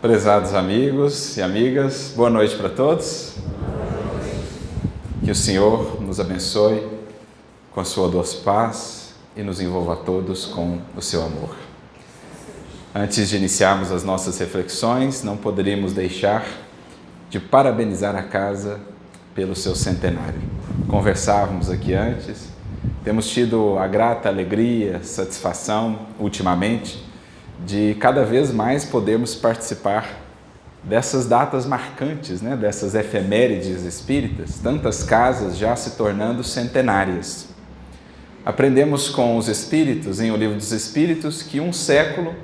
Prezados amigos e amigas, boa noite para todos. Que o Senhor nos abençoe com a sua doce paz e nos envolva a todos com o seu amor. Antes de iniciarmos as nossas reflexões, não poderíamos deixar de parabenizar a casa pelo seu centenário. Conversávamos aqui antes, temos tido a grata alegria, satisfação, ultimamente, de cada vez mais podermos participar dessas datas marcantes, dessas efemérides espíritas, tantas casas já se tornando centenárias. Aprendemos com os Espíritos, em O Livro dos Espíritos, que um século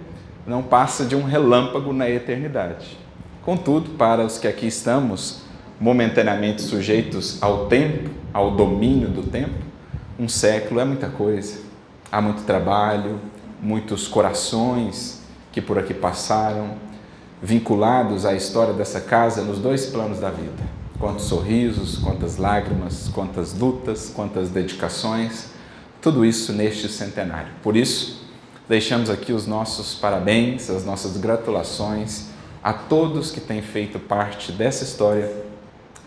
não passa de um relâmpago na eternidade. Contudo, para os que aqui estamos momentaneamente sujeitos ao tempo, ao domínio do tempo, um século é muita coisa. Há muito trabalho, muitos corações que por aqui passaram, vinculados à história dessa casa nos dois planos da vida. Quantos sorrisos, quantas lágrimas, quantas lutas, quantas dedicações, tudo isso neste centenário. Por isso, deixamos aqui os nossos parabéns, as nossas gratulações a todos que têm feito parte dessa história,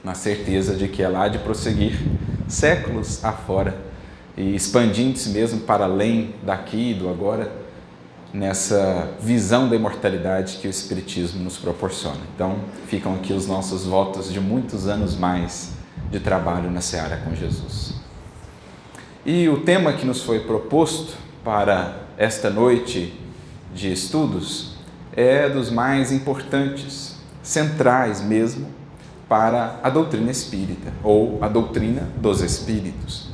na certeza de que ela há de prosseguir séculos afora, e expandindo-se mesmo para além daqui e do agora, nessa visão da imortalidade que o Espiritismo nos proporciona. Então, ficam aqui os nossos votos de muitos anos mais de trabalho na seara com Jesus. E o tema que nos foi proposto para esta noite de estudos é dos mais importantes, centrais mesmo, para a doutrina espírita, ou a doutrina dos espíritos.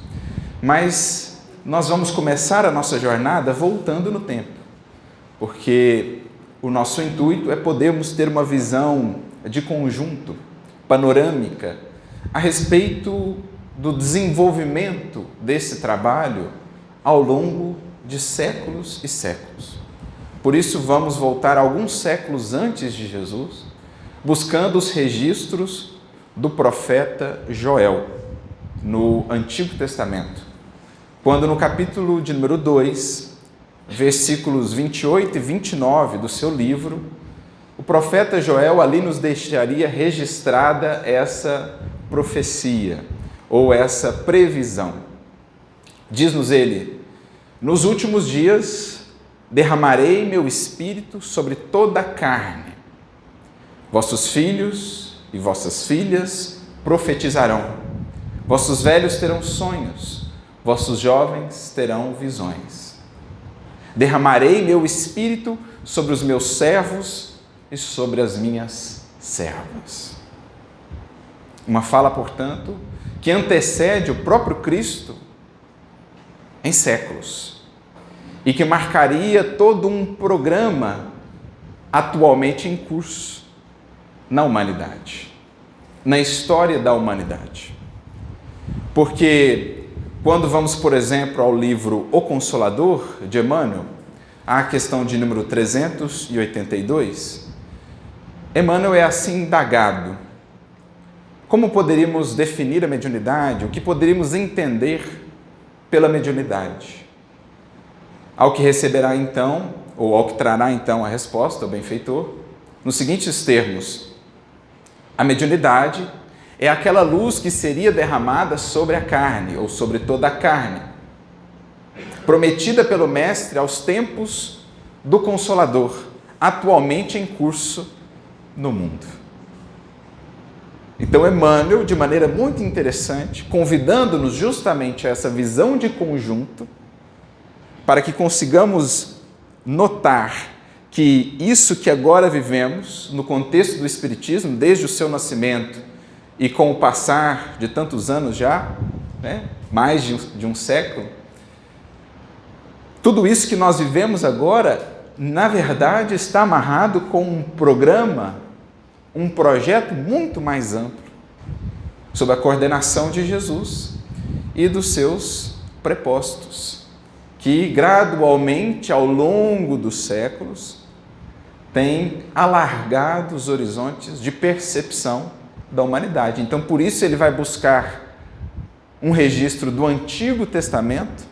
Mas nós vamos começar a nossa jornada voltando no tempo, porque o nosso intuito é podermos ter uma visão de conjunto, panorâmica, a respeito do desenvolvimento desse trabalho ao longo de séculos e séculos. Por isso vamos voltar alguns séculos antes de Jesus, buscando os registros do profeta Joel, no Antigo Testamento, quando no capítulo de número 2, versículos 28 e 29 do seu livro, o profeta Joel ali nos deixaria registrada essa profecia, ou essa previsão. Diz-nos ele: nos últimos dias derramarei meu espírito sobre toda a carne. Vossos filhos e vossas filhas profetizarão. Vossos velhos terão sonhos. Vossos jovens terão visões. Derramarei meu espírito sobre os meus servos e sobre as minhas servas. Uma fala, portanto, que antecede o próprio Cristo em séculos e que marcaria todo um programa atualmente em curso na humanidade, na história da humanidade. Porque quando vamos, por exemplo, ao livro O Consolador, de Emmanuel, à questão de número 382, Emmanuel é assim indagado: como poderíamos definir a mediunidade? O que poderíamos entender pela mediunidade? Ao que receberá então, ou ao que trará então a resposta, o benfeitor, nos seguintes termos: a mediunidade é aquela luz que seria derramada sobre a carne, ou sobre toda a carne, prometida pelo Mestre aos tempos do Consolador, atualmente em curso no mundo. Então, Emmanuel, de maneira muito interessante, convidando-nos justamente a essa visão de conjunto, para que consigamos notar que isso que agora vivemos, no contexto do Espiritismo, desde o seu nascimento, e com o passar de tantos anos já, mais de um século, tudo isso que nós vivemos agora, na verdade, está amarrado com um programa, um projeto muito mais amplo, sob a coordenação de Jesus e dos seus prepostos, que gradualmente, ao longo dos séculos, tem alargado os horizontes de percepção da humanidade. Então, por isso ele vai buscar um registro do Antigo Testamento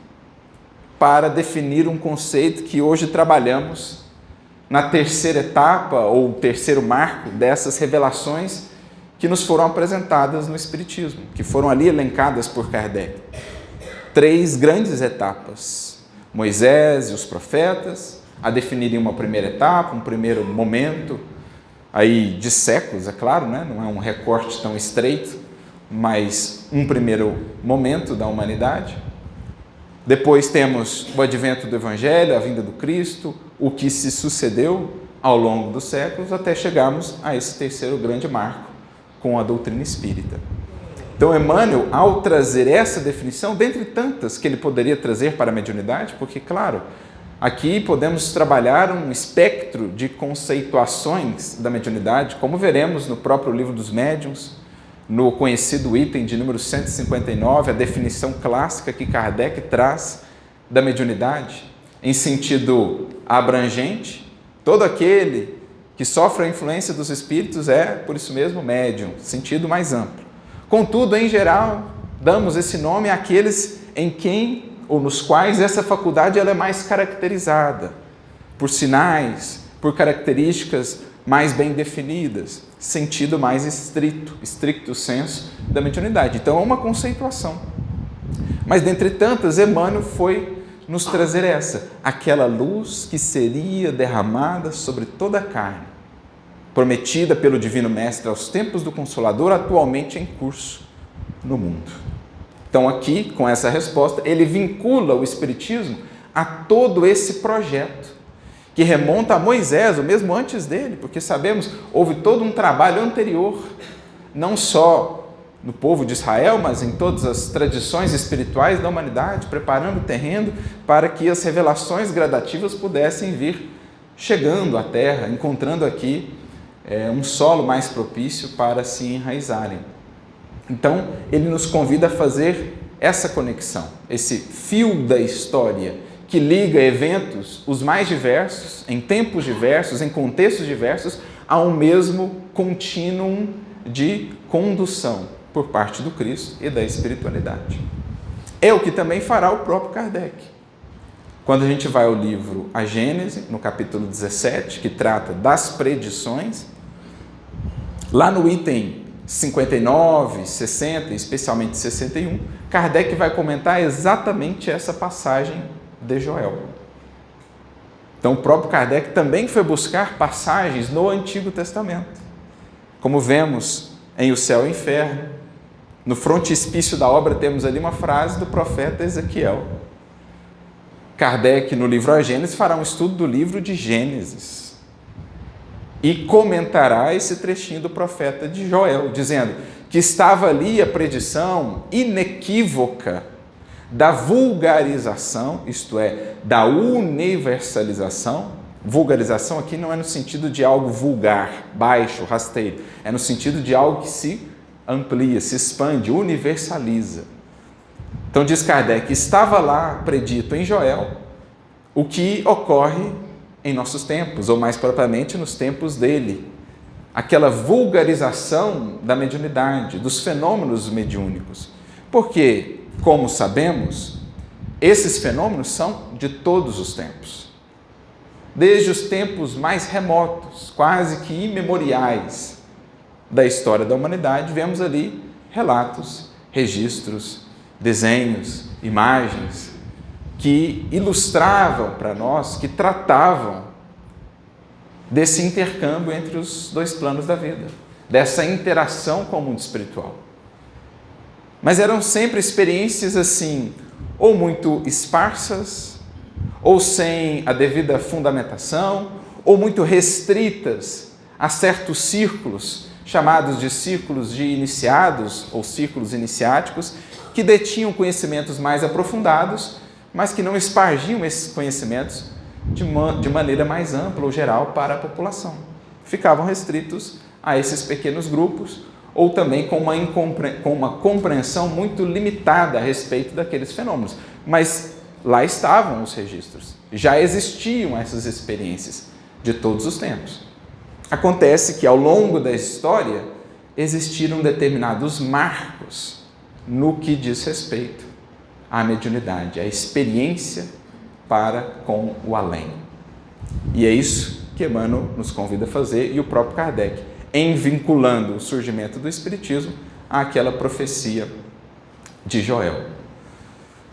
para definir um conceito que hoje trabalhamos na terceira etapa ou terceiro marco dessas revelações que nos foram apresentadas no Espiritismo, que foram ali elencadas por Kardec. 3 grandes etapas: Moisés e os profetas, a definirem uma primeira etapa, um primeiro momento, aí de séculos, é claro, né? Não é um recorte tão estreito, mas um primeiro momento da humanidade. Depois temos o advento do Evangelho, a vinda do Cristo, o que se sucedeu ao longo dos séculos, até chegarmos a esse terceiro grande marco, com a doutrina espírita. Então, Emmanuel, ao trazer essa definição, dentre tantas que ele poderia trazer para a mediunidade, porque, claro, aqui podemos trabalhar um espectro de conceituações da mediunidade, como veremos no próprio Livro dos Médiuns, no conhecido item de número 159, a definição clássica que Kardec traz da mediunidade, em sentido abrangente. Todo aquele que sofre a influência dos espíritos é, por isso mesmo, médium, sentido mais amplo. Contudo, em geral, damos esse nome àqueles em quem ou nos quais essa faculdade ela é mais caracterizada, por sinais, por características mais bem definidas, sentido mais estricto senso da mediunidade. Então é uma conceituação. Mas dentre tantas, Emmanuel foi nos trazer aquela luz que seria derramada sobre toda a carne, prometida pelo Divino Mestre aos tempos do Consolador, atualmente em curso no mundo. Então aqui, com essa resposta, ele vincula o Espiritismo a todo esse projeto, que remonta a Moisés, ou mesmo antes dele, porque sabemos, houve todo um trabalho anterior, não só no povo de Israel, mas em todas as tradições espirituais da humanidade, preparando o terreno para que as revelações gradativas pudessem vir chegando à terra, encontrando aqui um solo mais propício para se enraizarem. Então, ele nos convida a fazer essa conexão, esse fio da história, que liga eventos os mais diversos, em tempos diversos, em contextos diversos, a um mesmo contínuo de condução por parte do Cristo e da espiritualidade. É o que também fará o próprio Kardec. Quando a gente vai ao livro A Gênese, no capítulo 17, que trata das predições, lá no item 59, 60, especialmente 61, Kardec vai comentar exatamente essa passagem de Joel. Então, o próprio Kardec também foi buscar passagens no Antigo Testamento. Como vemos em O Céu e o Inferno, no frontispício da obra temos ali uma frase do profeta Ezequiel. Kardec, no livro A Gênese, fará um estudo do livro de Gênesis e comentará esse trechinho do profeta de Joel, dizendo que estava ali a predição inequívoca da vulgarização, isto é, da universalização. Vulgarização aqui não é no sentido de algo vulgar, baixo, rasteiro, é no sentido de algo que se amplia, se expande, universaliza. Então diz Kardec, estava lá predito em Joel o que ocorre em nossos tempos, ou mais propriamente nos tempos dele. Aquela vulgarização da mediunidade, dos fenômenos mediúnicos. Porque, como sabemos, esses fenômenos são de todos os tempos. Desde os tempos mais remotos, quase que imemoriais da história da humanidade, vemos ali relatos, registros, desenhos, imagens que ilustravam para nós, que tratavam desse intercâmbio entre os dois planos da vida, dessa interação com o mundo espiritual. Mas eram sempre experiências assim, ou muito esparsas, ou sem a devida fundamentação, ou muito restritas a certos círculos, chamados de círculos de iniciados, ou círculos iniciáticos, que detinham conhecimentos mais aprofundados, mas que não espargiam esses conhecimentos de maneira mais ampla ou geral para a população. Ficavam restritos a esses pequenos grupos, ou também com uma compreensão muito limitada a respeito daqueles fenômenos. Mas lá estavam os registros, já existiam essas experiências de todos os tempos. Acontece que ao longo da história existiram determinados marcos no que diz respeito à mediunidade, à experiência para com o além. E é isso que Emmanuel nos convida a fazer e o próprio Kardec, em vinculando o surgimento do Espiritismo àquela profecia de Joel.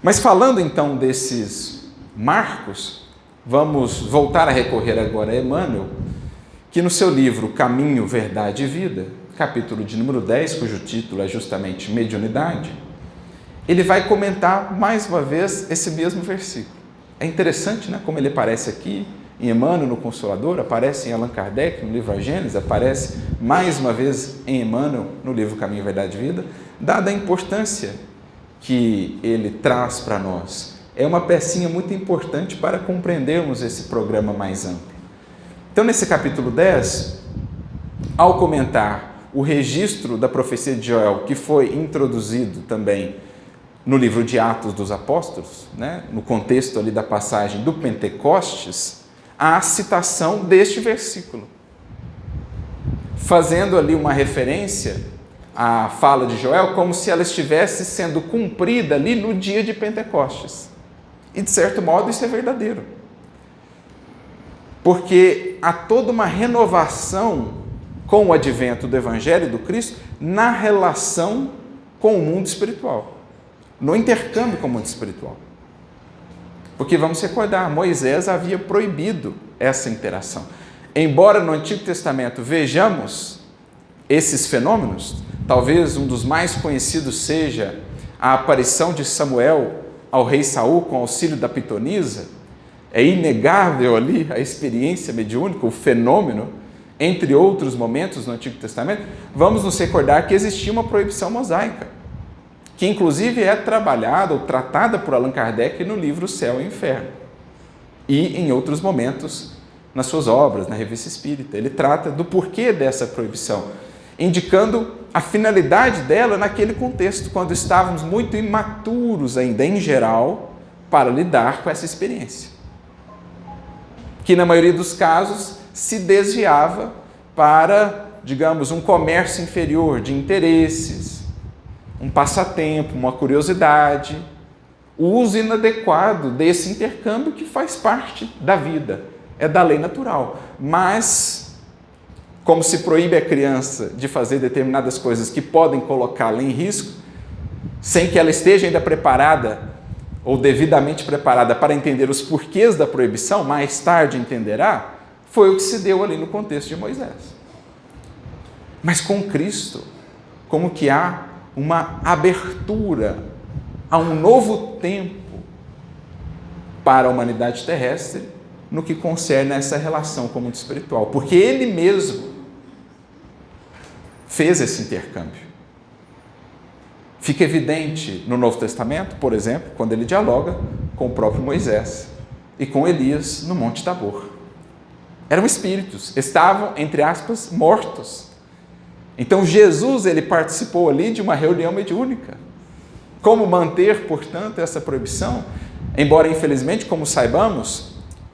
Mas falando então desses marcos, vamos voltar a recorrer agora a Emmanuel, que no seu livro Caminho, Verdade e Vida, capítulo de número 10, cujo título é justamente Mediunidade, ele vai comentar mais uma vez esse mesmo versículo. É interessante, né, como ele aparece aqui em Emmanuel no Consolador, aparece em Allan Kardec no livro A Gênese, aparece mais uma vez em Emmanuel no livro Caminho, Verdade e Vida, dada a importância que ele traz para nós. É uma pecinha muito importante para compreendermos esse programa mais amplo. Então, nesse capítulo 10, ao comentar o registro da profecia de Joel, que foi introduzido também no livro de Atos dos Apóstolos, né, no contexto ali da passagem do Pentecostes, há a citação deste versículo, fazendo ali uma referência à fala de Joel como se ela estivesse sendo cumprida ali no dia de Pentecostes. E, de certo modo, isso é verdadeiro. Porque há toda uma renovação com o advento do Evangelho do Cristo na relação com o mundo espiritual, no intercâmbio com o mundo espiritual. Porque vamos recordar, Moisés havia proibido essa interação. Embora no Antigo Testamento vejamos esses fenômenos, talvez um dos mais conhecidos seja a aparição de Samuel ao rei Saul com auxílio da pitonisa. É inegável ali a experiência mediúnica, o fenômeno, entre outros momentos no Antigo Testamento. Vamos nos recordar que existia uma proibição mosaica, que inclusive é trabalhada ou tratada por Allan Kardec no livro Céu e Inferno, e em outros momentos nas suas obras, na Revista Espírita. Ele trata do porquê dessa proibição, indicando a finalidade dela naquele contexto, quando estávamos muito imaturos ainda, em geral, para lidar com essa experiência, que na maioria dos casos se desviava para, digamos, um comércio inferior de interesses, um passatempo, uma curiosidade, o uso inadequado desse intercâmbio que faz parte da vida, é da lei natural. Mas, como se proíbe a criança de fazer determinadas coisas que podem colocá-la em risco, sem que ela esteja ainda preparada ou devidamente preparada para entender os porquês da proibição, mais tarde entenderá, foi o que se deu ali no contexto de Moisés. Mas com Cristo, como que há uma abertura a um novo tempo para a humanidade terrestre no que concerne a essa relação com o mundo espiritual, porque Ele mesmo fez esse intercâmbio. Fica evidente no Novo Testamento, por exemplo, quando ele dialoga com o próprio Moisés e com Elias no Monte Tabor. Eram espíritos, estavam, entre aspas, mortos. Então Jesus, ele participou ali de uma reunião mediúnica. Como manter, portanto, essa proibição? Embora, infelizmente, como saibamos,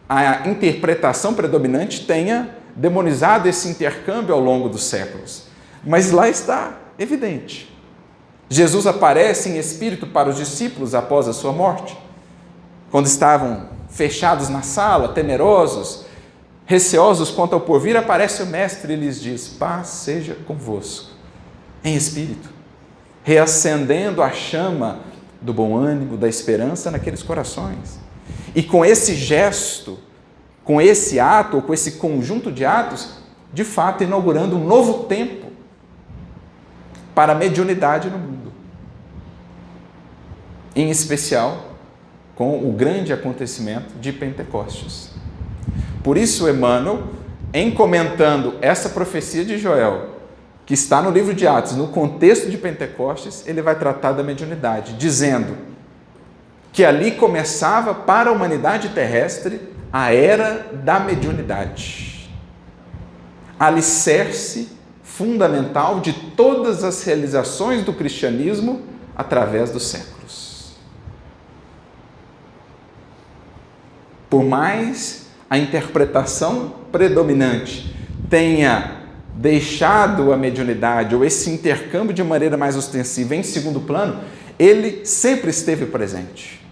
a interpretação predominante tenha demonizado esse intercâmbio ao longo dos séculos. Mas lá está, evidente. Jesus aparece em espírito para os discípulos após a sua morte, quando estavam fechados na sala, temerosos, receosos quanto ao porvir, aparece o Mestre e lhes diz: paz seja convosco, em espírito, reacendendo a chama do bom ânimo, da esperança naqueles corações. E com esse gesto, com esse ato, ou com esse conjunto de atos, de fato inaugurando um novo tempo para a mediunidade no mundo. Em especial, com o grande acontecimento de Pentecostes. Por isso, Emmanuel, em comentando essa profecia de Joel, que está no livro de Atos, no contexto de Pentecostes, ele vai tratar da mediunidade, dizendo que ali começava para a humanidade terrestre a era da mediunidade. Alicerce fundamental de todas as realizações do cristianismo através dos séculos. Por mais a interpretação predominante tenha deixado a mediunidade ou esse intercâmbio de maneira mais ostensiva em segundo plano, ele sempre esteve presente,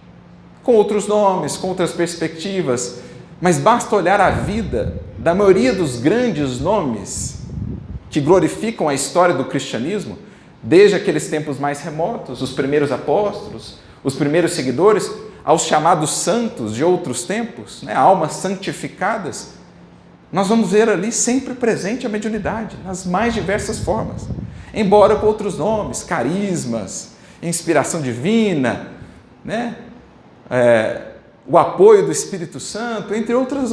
com outros nomes, com outras perspectivas, mas basta olhar a vida da maioria dos grandes nomes que glorificam a história do cristianismo, desde aqueles tempos mais remotos, os primeiros apóstolos, os primeiros seguidores, aos chamados santos de outros tempos, almas santificadas, nós vamos ver ali sempre presente a mediunidade, nas mais diversas formas, embora com outros nomes, carismas, inspiração divina, o apoio do Espírito Santo, entre outras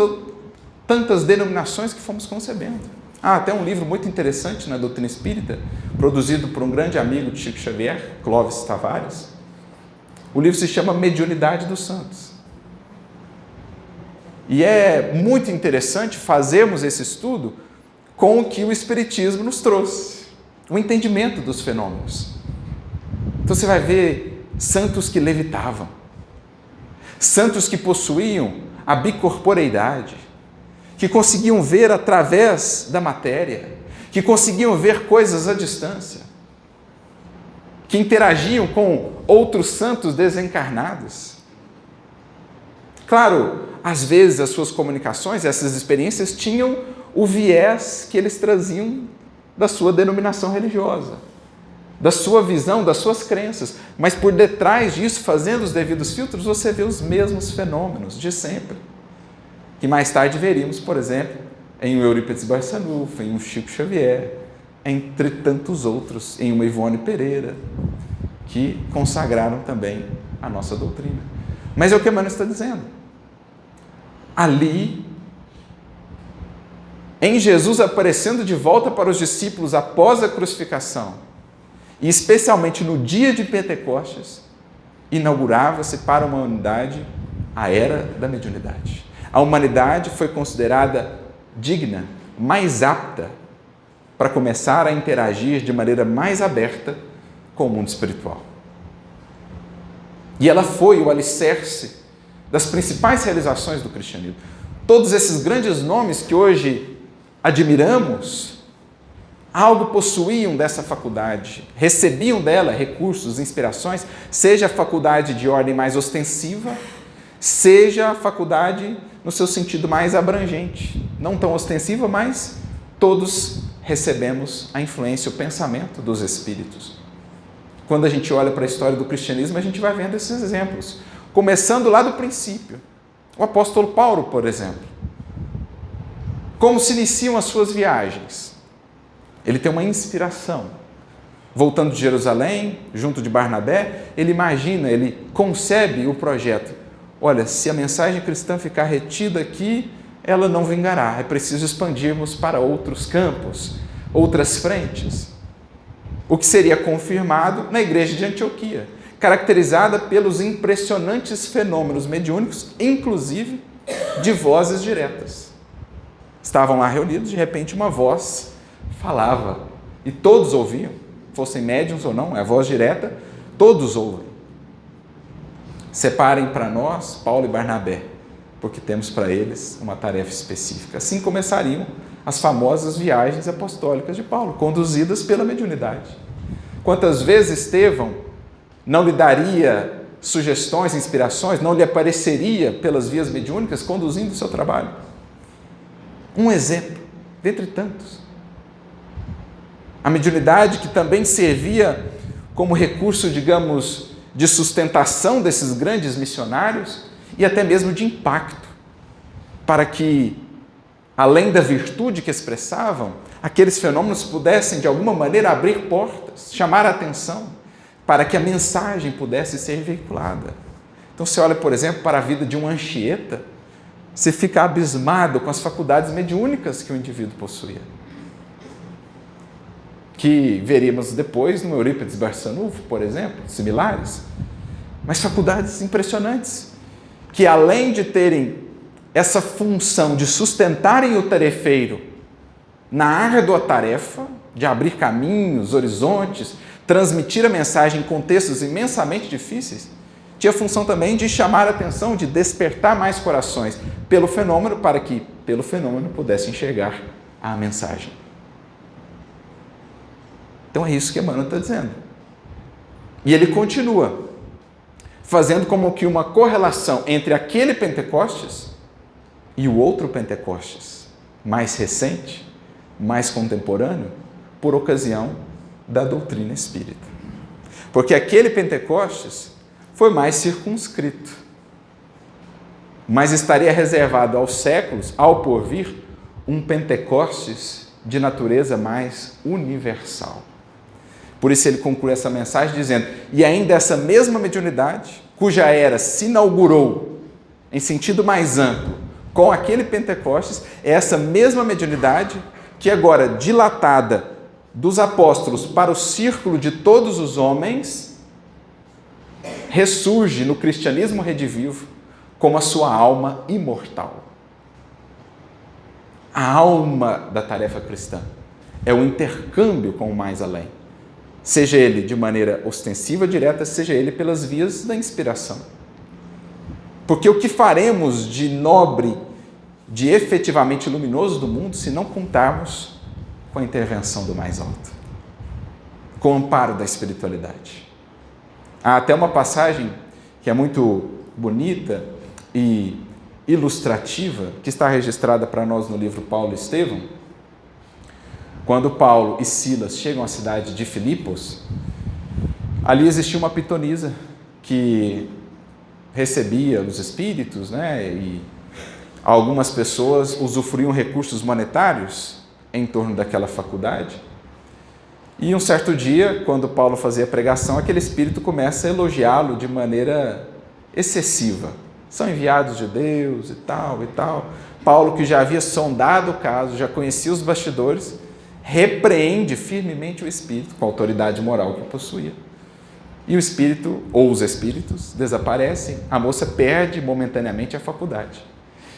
tantas denominações que fomos concebendo. Há até um livro muito interessante na doutrina espírita, produzido por um grande amigo de Chico Xavier, Clóvis Tavares. O livro se chama Mediunidade dos Santos. E é muito interessante fazermos esse estudo com o que o Espiritismo nos trouxe, o entendimento dos fenômenos. Então você vai ver santos que levitavam, santos que possuíam a bicorporeidade, que conseguiam ver através da matéria, que conseguiam ver coisas à distância, que interagiam com outros santos desencarnados. Claro, às vezes as suas comunicações, essas experiências tinham o viés que eles traziam da sua denominação religiosa, da sua visão, das suas crenças, mas por detrás disso, fazendo os devidos filtros, você vê os mesmos fenômenos de sempre, que mais tarde veríamos, por exemplo, em um Eurípides Barçanufo, em um Chico Xavier, entre tantos outros, em uma Ivone Pereira, que consagraram também a nossa doutrina. Mas é o que Emmanuel está dizendo. Ali, em Jesus aparecendo de volta para os discípulos após a crucificação, e especialmente no dia de Pentecostes, inaugurava-se para a humanidade a era da mediunidade. A humanidade foi considerada digna, mais apta para começar a interagir de maneira mais aberta com o mundo espiritual. E ela foi o alicerce das principais realizações do cristianismo. Todos esses grandes nomes que hoje admiramos, algo possuíam dessa faculdade, recebiam dela recursos, inspirações, seja a faculdade de ordem mais ostensiva, seja a faculdade no seu sentido mais abrangente, não tão ostensiva, mas todos recebemos a influência, o pensamento dos espíritos. Quando a gente olha para a história do cristianismo, a gente vai vendo esses exemplos, começando lá do princípio. O apóstolo Paulo, por exemplo, como se iniciam as suas viagens? Ele tem uma inspiração. Voltando de Jerusalém, junto de Barnabé, ele imagina, ele concebe o projeto. Olha, se a mensagem cristã ficar retida aqui, ela não vingará. É preciso expandirmos para outros campos, outras frentes. O que seria confirmado na igreja de Antioquia, caracterizada pelos impressionantes fenômenos mediúnicos, inclusive de vozes diretas. Estavam lá reunidos, de repente uma voz falava, e todos ouviam, fossem médiuns ou não, é a voz direta, todos ouvem. Separem para nós Paulo e Barnabé, porque temos para eles uma tarefa específica. Assim começariam as famosas viagens apostólicas de Paulo, conduzidas pela mediunidade. Quantas vezes Estevão não lhe daria sugestões, inspirações, não lhe apareceria pelas vias mediúnicas conduzindo o seu trabalho? Um exemplo, dentre tantos. A mediunidade que também servia como recurso, digamos, de sustentação desses grandes missionários e até mesmo de impacto, para que, além da virtude que expressavam, aqueles fenômenos pudessem, de alguma maneira, abrir portas, chamar a atenção, para que a mensagem pudesse ser veiculada. Então, você olha, por exemplo, para a vida de um Anchieta, você fica abismado com as faculdades mediúnicas que o indivíduo possuía, que veríamos depois no Eurípides Barçanufo, por exemplo, similares, mas faculdades impressionantes, que além de terem essa função de sustentarem o tarefeiro na árdua tarefa de abrir caminhos, horizontes, transmitir a mensagem em contextos imensamente difíceis, tinha a função também de chamar a atenção, de despertar mais corações pelo fenômeno, para que, pelo fenômeno, pudesse enxergar a mensagem. Então é isso que Emmanuel está dizendo. E ele continua, fazendo como que uma correlação entre aquele Pentecostes e o outro Pentecostes, mais recente, mais contemporâneo, por ocasião da doutrina espírita. Porque aquele Pentecostes foi mais circunscrito, mas estaria reservado aos séculos, ao porvir, um Pentecostes de natureza mais universal. Por isso ele conclui essa mensagem dizendo: e ainda essa mesma mediunidade, cuja era se inaugurou em sentido mais amplo com aquele Pentecostes, é essa mesma mediunidade que agora, dilatada dos apóstolos para o círculo de todos os homens, ressurge no cristianismo redivivo como a sua alma imortal. A alma da tarefa cristã é o intercâmbio com o mais além, seja ele de maneira ostensiva, direta, seja ele pelas vias da inspiração. Porque o que faremos de nobre, de efetivamente luminoso do mundo, se não contarmos com a intervenção do mais alto, com o amparo da espiritualidade? Há até uma passagem que é muito bonita e ilustrativa, que está registrada para nós no livro Paulo e Estevão. Quando Paulo e Silas chegam à cidade de Filipos, ali existia uma pitonisa que recebia os espíritos, e algumas pessoas usufruíam recursos monetários em torno daquela faculdade. E um certo dia, quando Paulo fazia a pregação, aquele espírito começa a elogiá-lo de maneira excessiva. São enviados de Deus e tal e tal. Paulo, que já havia sondado o caso, já conhecia os bastidores, repreende firmemente o espírito com a autoridade moral que possuía. E o espírito, ou os espíritos, desaparecem, a moça perde momentaneamente a faculdade.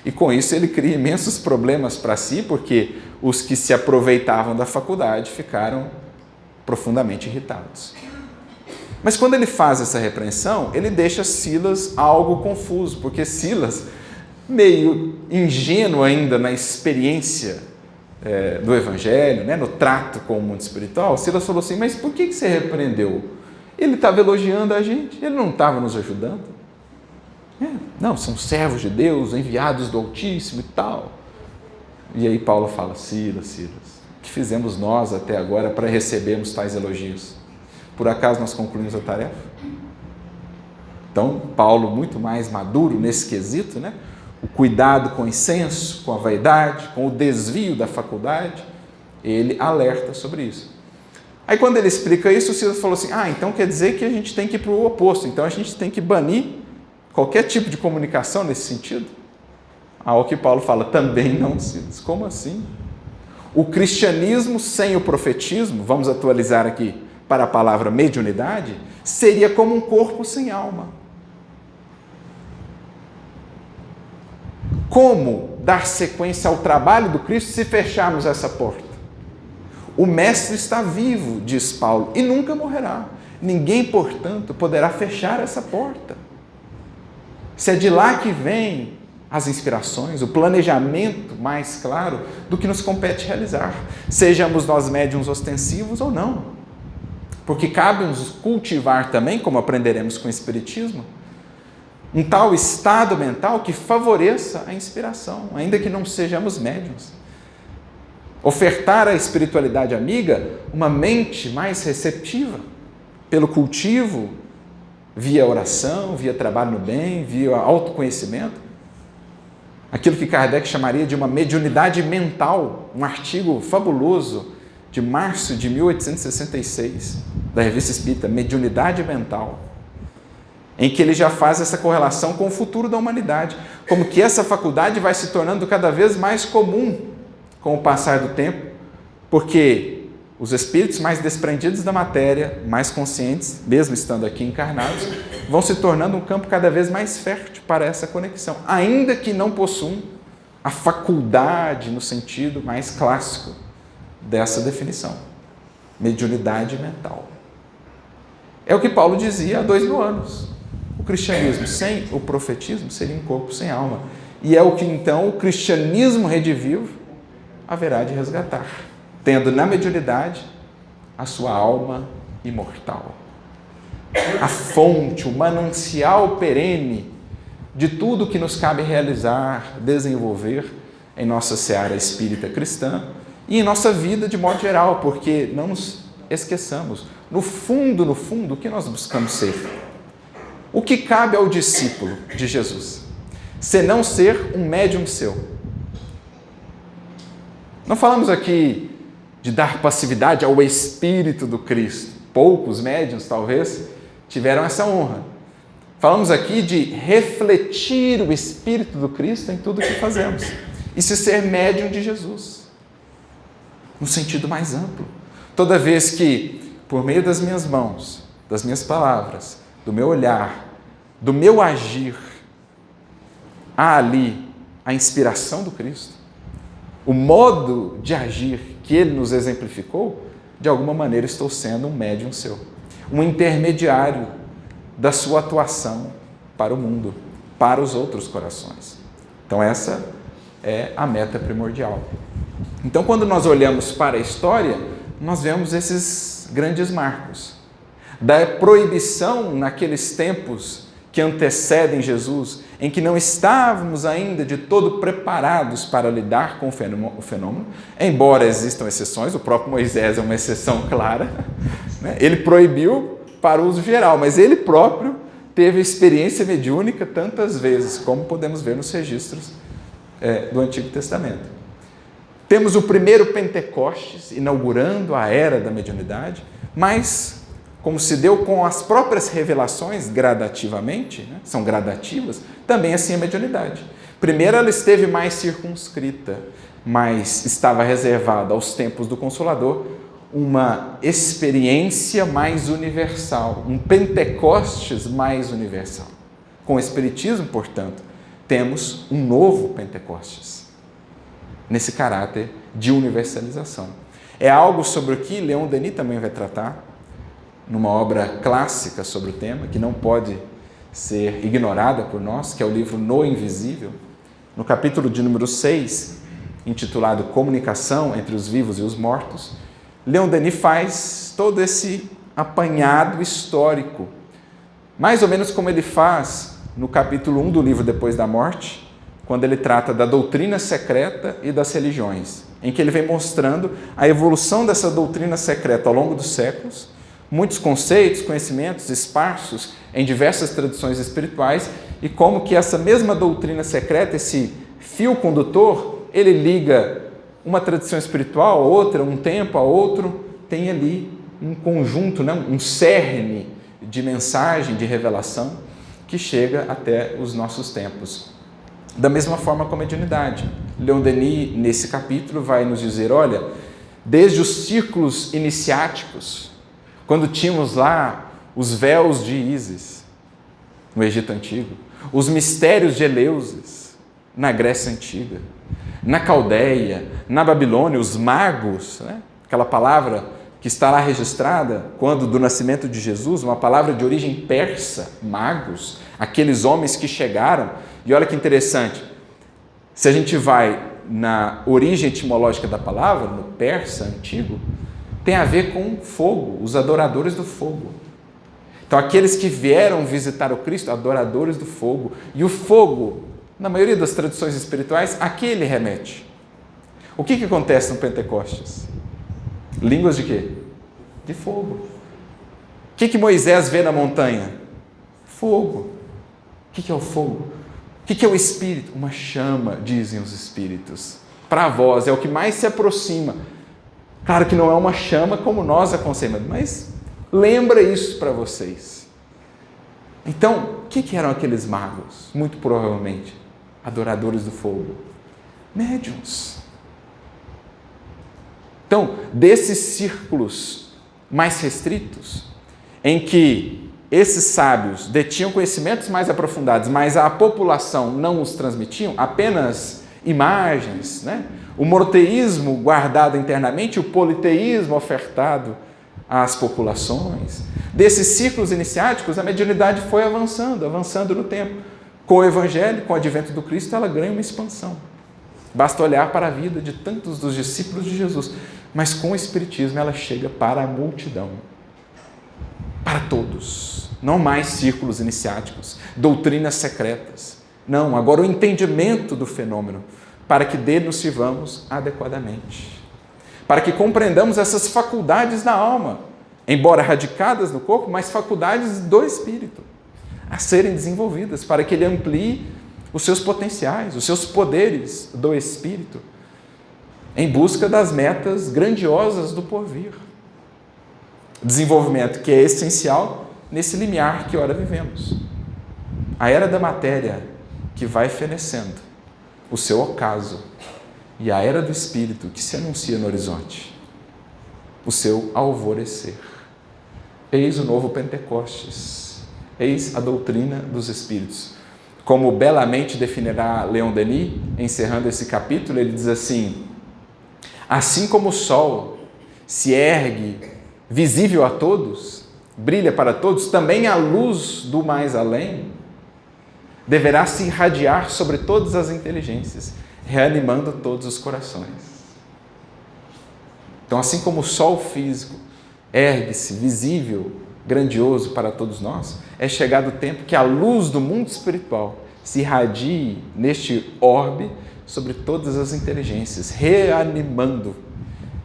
E com isso ele cria imensos problemas para si, porque os que se aproveitavam da faculdade ficaram profundamente irritados. Mas quando ele faz essa repreensão, ele deixa Silas algo confuso, porque Silas, meio ingênuo ainda na experiência do Evangelho, no trato com o mundo espiritual, Silas falou assim: mas por que você repreendeu? Ele estava elogiando a gente, ele não estava nos ajudando. Não, são servos de Deus, enviados do Altíssimo e tal. E aí Paulo fala: Silas, o que fizemos nós até agora para recebermos tais elogios? Por acaso nós concluímos a tarefa? Então, Paulo, muito mais maduro nesse quesito, o cuidado com o incenso, com a vaidade, com o desvio da faculdade, ele alerta sobre isso. Aí quando ele explica isso, o Silas falou assim: então quer dizer que a gente tem que ir para o oposto, então a gente tem que banir qualquer tipo de comunicação nesse sentido? Ao que Paulo fala: também não, Silas. Como assim? O cristianismo sem o profetismo, vamos atualizar aqui para a palavra mediunidade, seria como um corpo sem alma. Como dar sequência ao trabalho do Cristo se fecharmos essa porta? O Mestre está vivo, diz Paulo, e nunca morrerá. Ninguém, portanto, poderá fechar essa porta. Se é de lá que vem as inspirações, o planejamento mais claro do que nos compete realizar, sejamos nós médiuns ostensivos ou não. Porque cabe-nos cultivar também, como aprenderemos com o Espiritismo, um tal estado mental que favoreça a inspiração, ainda que não sejamos médiuns. Ofertar à espiritualidade amiga uma mente mais receptiva, pelo cultivo, via oração, via trabalho no bem, via autoconhecimento. Aquilo que Kardec chamaria de uma mediunidade mental, um artigo fabuloso de março de 1866, da Revista Espírita, Mediunidade Mental, em que ele já faz essa correlação com o futuro da humanidade, como que essa faculdade vai se tornando cada vez mais comum com o passar do tempo, porque os espíritos mais desprendidos da matéria, mais conscientes, mesmo estando aqui encarnados, vão se tornando um campo cada vez mais fértil para essa conexão, ainda que não possuam a faculdade no sentido mais clássico dessa definição, mediunidade mental. É o que Paulo dizia há 2000 anos. O cristianismo sem o profetismo seria um corpo sem alma. E é o que então o cristianismo redivivo haverá de resgatar, tendo na mediunidade a sua alma imortal. A fonte, o manancial perene de tudo que nos cabe realizar, desenvolver em nossa seara espírita cristã e em nossa vida de modo geral, porque não nos esqueçamos, no fundo, o que nós buscamos ser? O que cabe ao discípulo de Jesus? Senão ser um médium seu. Não falamos aqui de dar passividade ao Espírito do Cristo. Poucos médiuns, talvez, tiveram essa honra. Falamos aqui de refletir o Espírito do Cristo em tudo o que fazemos. E se ser médium de Jesus, no sentido mais amplo. Toda vez que, por meio das minhas mãos, das minhas palavras, do meu olhar, do meu agir, há ali a inspiração do Cristo, o modo de agir que Ele nos exemplificou, de alguma maneira estou sendo um médium seu, um intermediário da sua atuação para o mundo, para os outros corações. Então essa é a meta primordial. Então quando nós olhamos para a história, nós vemos esses grandes marcos da proibição naqueles tempos que antecedem Jesus, em que não estávamos ainda de todo preparados para lidar com o fenômeno, embora existam exceções, o próprio Moisés é uma exceção clara, né? Ele proibiu para uso geral, mas ele próprio teve experiência mediúnica tantas vezes, como podemos ver nos registros do Antigo Testamento. Temos o primeiro Pentecostes, inaugurando a era da mediunidade, mas, como se deu com as próprias revelações gradativamente, né? São gradativas, também assim a mediunidade. Primeiro ela esteve mais circunscrita, mas estava reservada aos tempos do Consolador, uma experiência mais universal, um Pentecostes mais universal. Com o Espiritismo, portanto, temos um novo Pentecostes, nesse caráter de universalização. É algo sobre o que Leon Denis também vai tratar, numa obra clássica sobre o tema, que não pode ser ignorada por nós, que é o livro No Invisível, no capítulo de número 6, intitulado Comunicação entre os Vivos e os Mortos. Leon Denis faz todo esse apanhado histórico, mais ou menos como ele faz no capítulo 1 do livro Depois da Morte, quando ele trata da doutrina secreta e das religiões, em que ele vem mostrando a evolução dessa doutrina secreta ao longo dos séculos, muitos conceitos, conhecimentos esparsos em diversas tradições espirituais, e como que essa mesma doutrina secreta, esse fio condutor, ele liga uma tradição espiritual a outra, um tempo a outro, tem ali um conjunto, né? Um cerne de mensagem, de revelação, que chega até os nossos tempos. Da mesma forma com a mediunidade. Leon Denis, nesse capítulo, vai nos dizer, olha, desde os círculos iniciáticos, quando tínhamos lá os véus de Ísis, no Egito Antigo, os mistérios de Eleusis, na Grécia Antiga, na Caldeia, na Babilônia, os magos, né? Aquela palavra que está lá registrada, quando do nascimento de Jesus, uma palavra de origem persa, magos, aqueles homens que chegaram. E olha que interessante, se a gente vai na origem etimológica da palavra, no persa antigo, tem a ver com fogo, os adoradores do fogo. Então, aqueles que vieram visitar o Cristo, adoradores do fogo. E o fogo, na maioria das tradições espirituais, a que ele remete? O que acontece no Pentecostes? Línguas de quê? De fogo. O que Moisés vê na montanha? Fogo. O que é o fogo? O que é o Espírito? Uma chama, dizem os Espíritos. Para vós, é o que mais se aproxima. Claro que não é uma chama como nós a concebemos, mas lembra isso para vocês. Então, o que eram aqueles magos? Muito provavelmente, adoradores do fogo. Médiuns. Então, desses círculos mais restritos, em que esses sábios detinham conhecimentos mais aprofundados, mas a população não os transmitiam, apenas imagens, né? O monoteísmo guardado internamente, o politeísmo ofertado às populações. Desses ciclos iniciáticos, a mediunidade foi avançando no tempo. Com o Evangelho, com o advento do Cristo, ela ganha uma expansão. Basta olhar para a vida de tantos dos discípulos de Jesus. Mas com o Espiritismo ela chega para a multidão. Para todos. Não mais círculos iniciáticos, doutrinas secretas. Não, agora o entendimento do fenômeno para que dele nos sirvamos adequadamente, para que compreendamos essas faculdades da alma, embora radicadas no corpo, mas faculdades do Espírito, a serem desenvolvidas, para que ele amplie os seus potenciais, os seus poderes do Espírito, em busca das metas grandiosas do porvir. Desenvolvimento que é essencial nesse limiar que ora vivemos. A era da matéria que vai fenecendo o seu ocaso e a era do Espírito que se anuncia no horizonte, o seu alvorecer. Eis o novo Pentecostes, eis a doutrina dos Espíritos. Como belamente definirá Leon Denis, encerrando esse capítulo, ele diz assim: assim como o sol se ergue visível a todos, brilha para todos, também a luz do mais além deverá se irradiar sobre todas as inteligências, reanimando todos os corações. Então, assim como o sol físico ergue-se visível, grandioso para todos nós, é chegado o tempo que a luz do mundo espiritual se irradie neste orbe sobre todas as inteligências, reanimando,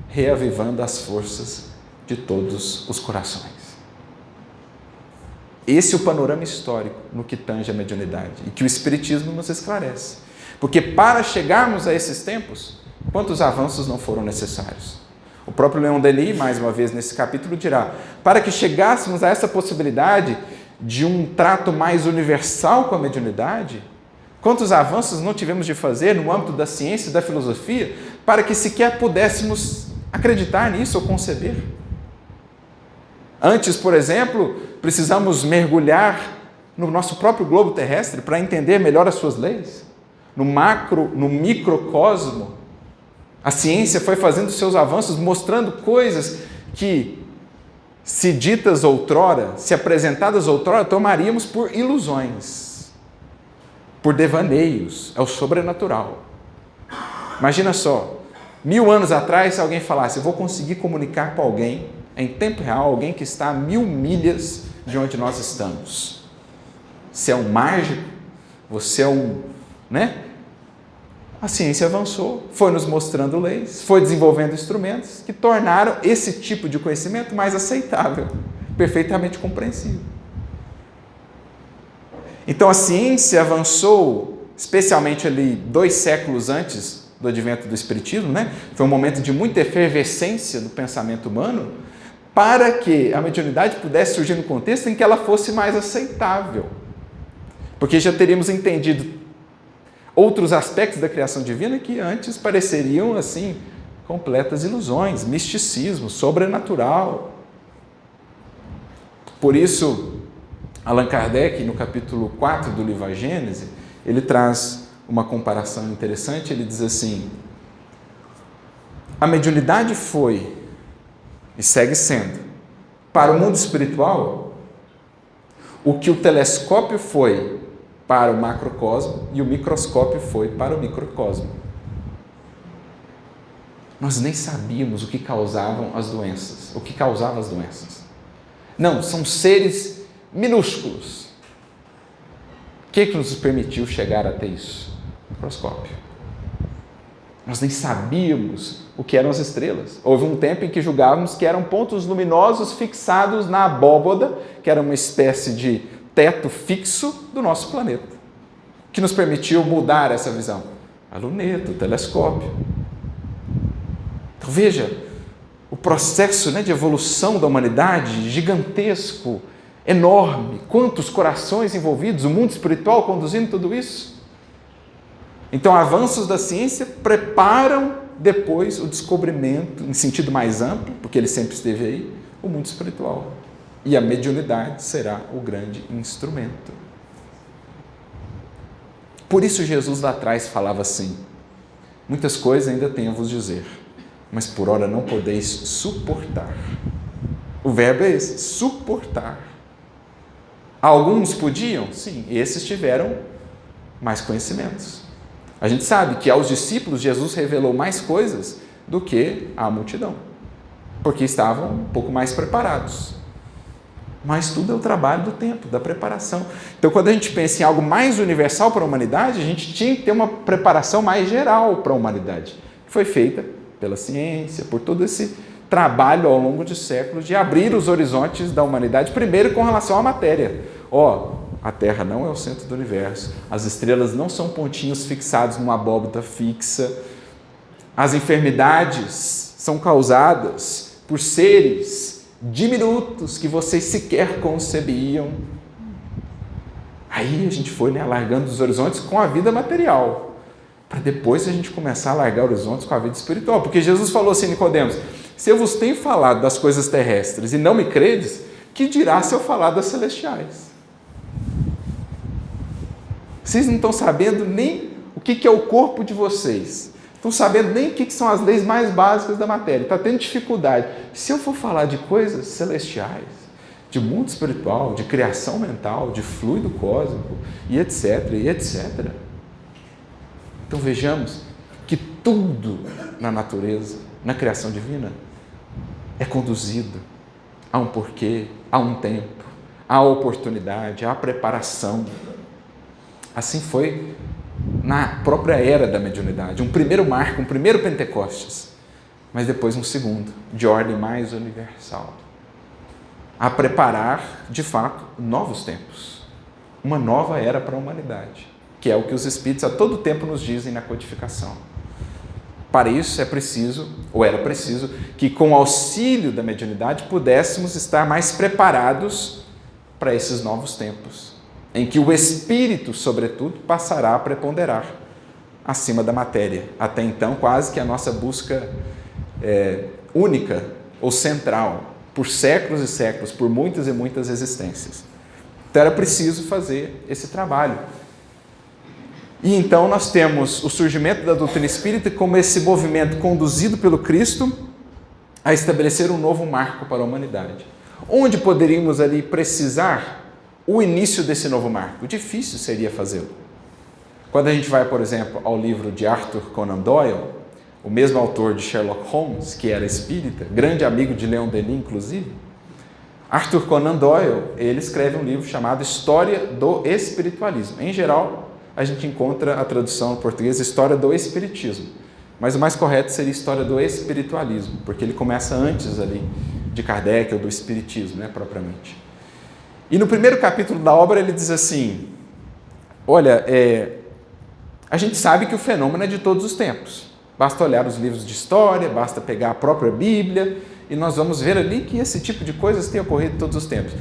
reavivando as forças de todos os corações. Esse é o panorama histórico no que tange a mediunidade e que o Espiritismo nos esclarece. Porque para chegarmos a esses tempos, quantos avanços não foram necessários? O próprio Leon Denis, mais uma vez nesse capítulo, dirá: para que chegássemos a essa possibilidade de um trato mais universal com a mediunidade, quantos avanços não tivemos de fazer no âmbito da ciência e da filosofia para que sequer pudéssemos acreditar nisso ou conceber? Antes, por exemplo, precisamos mergulhar no nosso próprio globo terrestre para entender melhor as suas leis. No microcosmo, a ciência foi fazendo seus avanços, mostrando coisas que, se ditas outrora, se apresentadas outrora, tomaríamos por ilusões, por devaneios, é o sobrenatural. Imagina só, 1000 anos atrás, se alguém falasse: eu vou conseguir comunicar com alguém em tempo real, alguém que está a 1000 milhas de onde nós estamos. Você é um mágico? Você é um... A ciência avançou, foi nos mostrando leis, foi desenvolvendo instrumentos que tornaram esse tipo de conhecimento mais aceitável, perfeitamente compreensível. Então a ciência avançou, especialmente ali 2 séculos antes do advento do Espiritismo, Foi um momento de muita efervescência do pensamento humano, para que a mediunidade pudesse surgir no contexto em que ela fosse mais aceitável. Porque já teríamos entendido outros aspectos da criação divina que antes pareceriam, assim, completas ilusões, misticismo, sobrenatural. Por isso, Allan Kardec, no capítulo 4 do livro A Gênese, ele traz uma comparação interessante. Ele diz assim: a mediunidade foi e segue sendo, para o mundo espiritual, o que o telescópio foi para o macrocosmo e o microscópio foi para o microcosmo. Nós nem sabíamos o que causavam as doenças, o que causava as doenças. Não, são seres minúsculos. O que nos permitiu chegar até isso? O microscópio. Nós nem sabíamos o que eram as estrelas. Houve um tempo em que julgávamos que eram pontos luminosos fixados na abóboda, que era uma espécie de teto fixo do nosso planeta, que nos permitiu mudar essa visão. A luneta, o telescópio. Então veja, o processo de evolução da humanidade, gigantesco, enorme, quantos corações envolvidos, o mundo espiritual conduzindo tudo isso. Então, avanços da ciência preparam depois o descobrimento, em sentido mais amplo, porque ele sempre esteve aí, o mundo espiritual. E a mediunidade será o grande instrumento. Por isso Jesus lá atrás falava assim: muitas coisas ainda tenho a vos dizer, mas por ora não podeis suportar. O verbo é esse, suportar. Alguns podiam? Sim, esses tiveram mais conhecimentos. A gente sabe que aos discípulos Jesus revelou mais coisas do que à multidão, porque estavam um pouco mais preparados. Mas tudo é o trabalho do tempo, da preparação. Então, quando a gente pensa em algo mais universal para a humanidade, a gente tinha que ter uma preparação mais geral para a humanidade, que foi feita pela ciência, por todo esse trabalho ao longo de séculos de abrir os horizontes da humanidade, primeiro com relação à matéria. A Terra não é o centro do universo, as estrelas não são pontinhos fixados numa abóbora fixa, as enfermidades são causadas por seres diminutos que vocês sequer concebiam. Aí a gente foi alargando os horizontes com a vida material, para depois a gente começar a alargar horizontes com a vida espiritual, porque Jesus falou assim, Nicodemos, se eu vos tenho falado das coisas terrestres e não me credes, que dirá se eu falar das celestiais? Vocês não estão sabendo nem o que é o corpo de vocês, estão sabendo nem o que são as leis mais básicas da matéria, está tendo dificuldade. Se eu for falar de coisas celestiais, de mundo espiritual, de criação mental, de fluido cósmico, e etc, e etc. Então vejamos que tudo na natureza, na criação divina, é conduzido a um porquê, a um tempo, a oportunidade, a preparação. Assim foi na própria era da mediunidade. Um primeiro marco, um primeiro Pentecostes, mas depois um segundo, de ordem mais universal. A preparar, de fato, novos tempos. Uma nova era para a humanidade, que é o que os Espíritos a todo tempo nos dizem na codificação. Para isso é preciso, ou era preciso, que com o auxílio da mediunidade pudéssemos estar mais preparados para esses novos tempos, em que o espírito, sobretudo, passará a preponderar acima da matéria. Até então, quase que a nossa busca única ou central, por séculos e séculos, por muitas e muitas existências. Então era preciso fazer esse trabalho. E então nós temos o surgimento da doutrina espírita como esse movimento conduzido pelo Cristo a estabelecer um novo marco para a humanidade. Onde poderíamos ali precisar o início desse novo marco? Difícil seria fazê-lo. Quando a gente vai, por exemplo, ao livro de Arthur Conan Doyle, o mesmo autor de Sherlock Holmes, que era espírita, grande amigo de Leon Denis, inclusive, Arthur Conan Doyle, ele escreve um livro chamado História do Espiritualismo. Em geral, a gente encontra a tradução em português História do Espiritismo, mas o mais correto seria História do Espiritualismo, porque ele começa antes ali de Kardec ou do Espiritismo, propriamente. E no primeiro capítulo da obra ele diz assim, olha, a gente sabe que o fenômeno é de todos os tempos, basta olhar os livros de história, basta pegar a própria Bíblia e nós vamos ver ali que esse tipo de coisas tem ocorrido todos os tempos.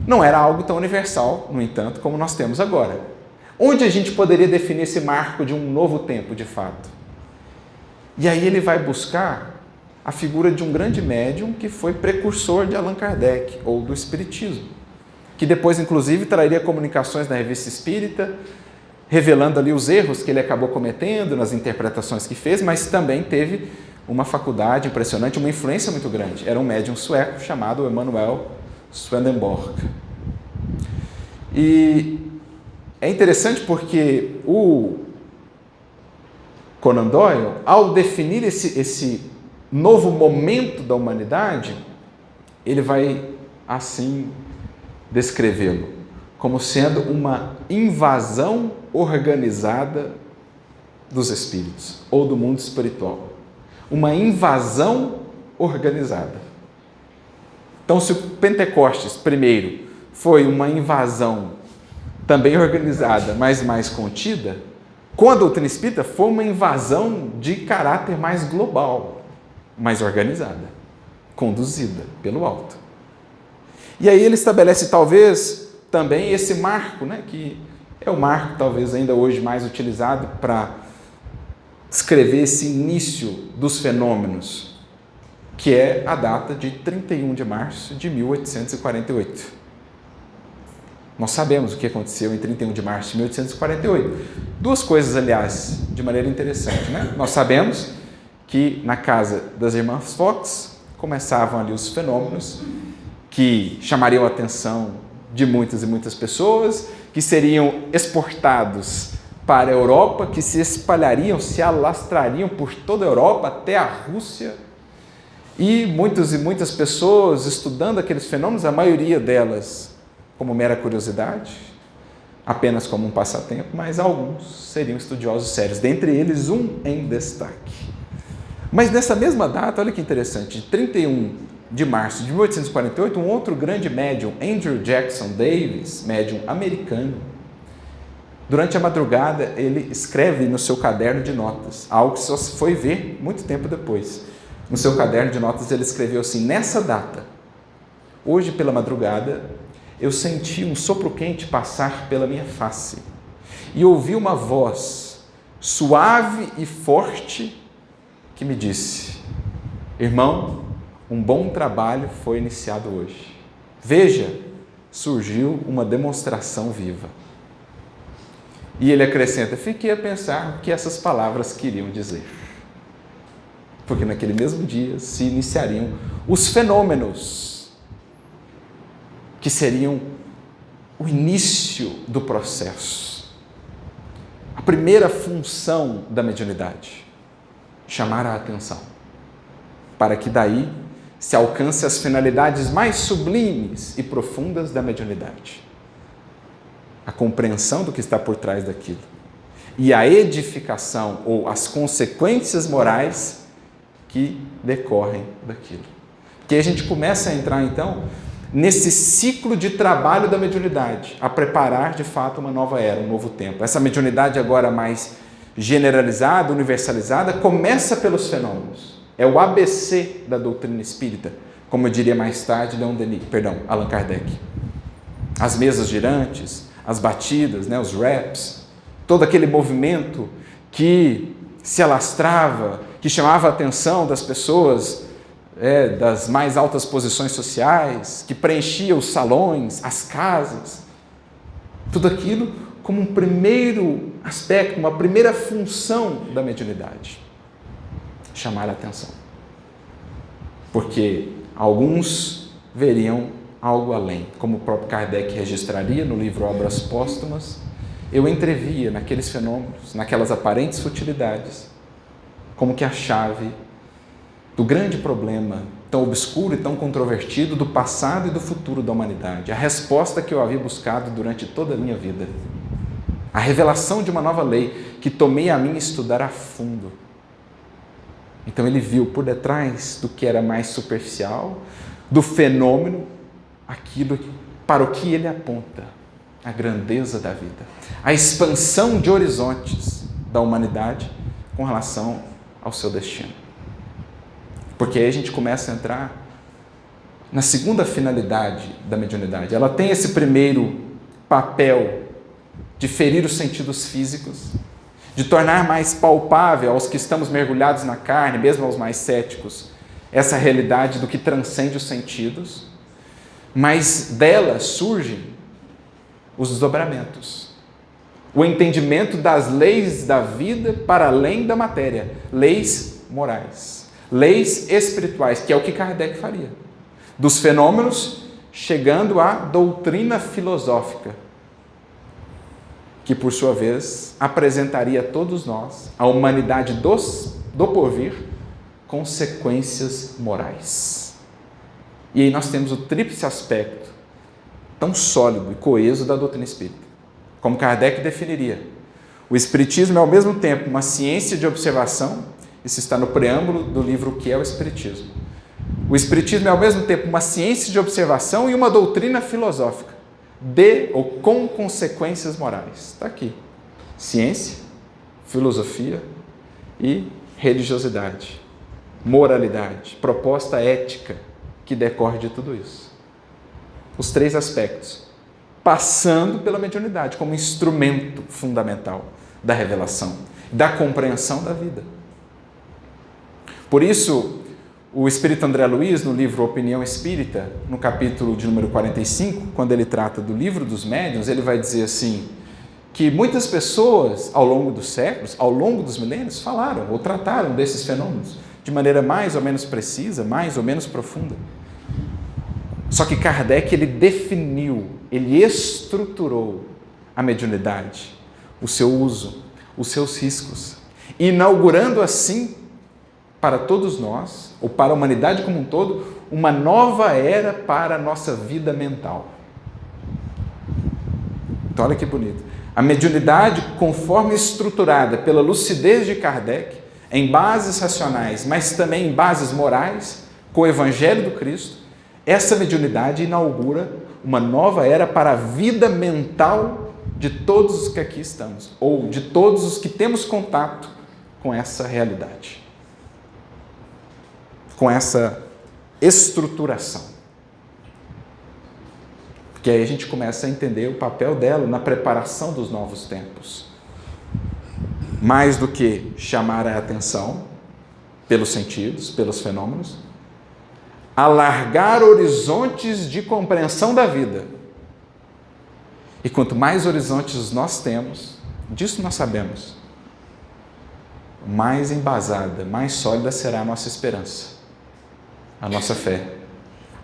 Não era algo tão universal, no entanto, como nós temos agora. Onde a gente poderia definir esse marco de um novo tempo, de fato? E aí ele vai buscar a figura de um grande médium que foi precursor de Allan Kardec, ou do Espiritismo, que depois, inclusive, traria comunicações na Revista Espírita, revelando ali os erros que ele acabou cometendo nas interpretações que fez, mas também teve uma faculdade impressionante, uma influência muito grande. Era um médium sueco chamado Emanuel Swedenborg. E é interessante porque o Conan Doyle, ao definir esse novo momento da humanidade, ele vai assim descrevê-lo como sendo uma invasão organizada dos espíritos ou do mundo espiritual. Uma invasão organizada. Então, se o Pentecostes, primeiro, foi uma invasão também organizada, mas mais contida, com a doutrina espírita foi uma invasão de caráter mais global, mais organizada, conduzida pelo alto. E aí ele estabelece talvez também esse marco, que é o marco talvez ainda hoje mais utilizado para descrever esse início dos fenômenos, que é a data de 31 de março de 1848. Nós sabemos o que aconteceu em 31 de março de 1848. Duas coisas, aliás, de maneira interessante. Nós sabemos que na casa das irmãs Fox começavam ali os fenômenos que chamariam a atenção de muitas e muitas pessoas, que seriam exportados para a Europa, que se espalhariam, se alastrariam por toda a Europa até a Rússia. E muitas pessoas estudando aqueles fenômenos, a maioria delas como mera curiosidade, apenas como um passatempo, mas alguns seriam estudiosos sérios, dentre eles um em destaque. Mas nessa mesma data, olha que interessante, de 31 de março de 1848, um outro grande médium, Andrew Jackson Davis, médium americano, durante a madrugada ele escreve no seu caderno de notas, algo que só se foi ver muito tempo depois. No seu caderno de notas ele escreveu assim: nessa data, hoje pela madrugada, eu senti um sopro quente passar pela minha face e ouvi uma voz suave e forte que me disse: irmão, um bom trabalho foi iniciado hoje. Veja, surgiu uma demonstração viva. E ele acrescenta: fiquei a pensar o que essas palavras queriam dizer. Porque naquele mesmo dia se iniciariam os fenômenos que seriam o início do processo. A primeira função da mediunidade: chamar a atenção, para que daí se alcance as finalidades mais sublimes e profundas da mediunidade. A compreensão do que está por trás daquilo e a edificação ou as consequências morais que decorrem daquilo. Que a gente começa a entrar então nesse ciclo de trabalho da mediunidade, a preparar de fato uma nova era, um novo tempo. Essa mediunidade agora mais generalizada, universalizada, começa pelos fenômenos. É o ABC da doutrina espírita, como eu diria mais tarde Allan Kardec. As mesas girantes, as batidas, os raps, todo aquele movimento que se alastrava, que chamava a atenção das pessoas das mais altas posições sociais, que preenchia os salões, as casas, tudo aquilo como um primeiro aspecto, uma primeira função da mediunidade: chamar a atenção. Porque alguns veriam algo além, como o próprio Kardec registraria no livro Obras Póstumas. Eu entrevia naqueles fenômenos, naquelas aparentes futilidades, como que a chave do grande problema tão obscuro e tão controvertido do passado e do futuro da humanidade, a resposta que eu havia buscado durante toda a minha vida, a revelação de uma nova lei que tomei a mim estudar a fundo. Então ele viu por detrás do que era mais superficial, do fenômeno, aquilo para o que ele aponta: a grandeza da vida, a expansão de horizontes da humanidade com relação ao seu destino. Porque aí a gente começa a entrar na segunda finalidade da mediunidade. Ela tem esse primeiro papel de ferir os sentidos físicos, de tornar mais palpável aos que estamos mergulhados na carne, mesmo aos mais céticos, essa realidade do que transcende os sentidos. Mas dela surgem os desdobramentos, o entendimento das leis da vida para além da matéria, leis morais, leis espirituais, que é o que Kardec faria, dos fenômenos chegando à doutrina filosófica, que por sua vez apresentaria a todos nós, a humanidade do porvir, consequências morais. E aí nós temos o tríplice aspecto tão sólido e coeso da doutrina espírita. Como Kardec definiria: o espiritismo é ao mesmo tempo uma ciência de observação, isso está no preâmbulo do livro O que é o Espiritismo. O espiritismo é ao mesmo tempo uma ciência de observação e uma doutrina filosófica, de ou com consequências morais. Está aqui: ciência, filosofia e religiosidade, moralidade, proposta ética que decorre de tudo isso. Os três aspectos, passando pela mediunidade como instrumento fundamental da revelação, da compreensão da vida. Por isso, o espírito André Luiz, no livro Opinião Espírita, no capítulo de número 45, quando ele trata do livro dos médiuns, ele vai dizer assim, que muitas pessoas, ao longo dos séculos, ao longo dos milênios, falaram ou trataram desses fenômenos de maneira mais ou menos precisa, mais ou menos profunda. Só que Kardec, ele definiu, ele estruturou a mediunidade, o seu uso, os seus riscos, inaugurando assim para todos nós ou para a humanidade como um todo, uma nova era para a nossa vida mental. Então, olha que bonito. A mediunidade, conforme estruturada pela lucidez de Kardec, em bases racionais, mas também em bases morais, com o Evangelho do Cristo, essa mediunidade inaugura uma nova era para a vida mental de todos os que aqui estamos, ou de todos os que temos contato com essa realidade, com essa estruturação. Porque aí a gente começa a entender o papel dela na preparação dos novos tempos. Mais do que chamar a atenção pelos sentidos, pelos fenômenos, alargar horizontes de compreensão da vida. E quanto mais horizontes nós temos, disso nós sabemos, mais embasada, mais sólida será a nossa esperança, a nossa fé,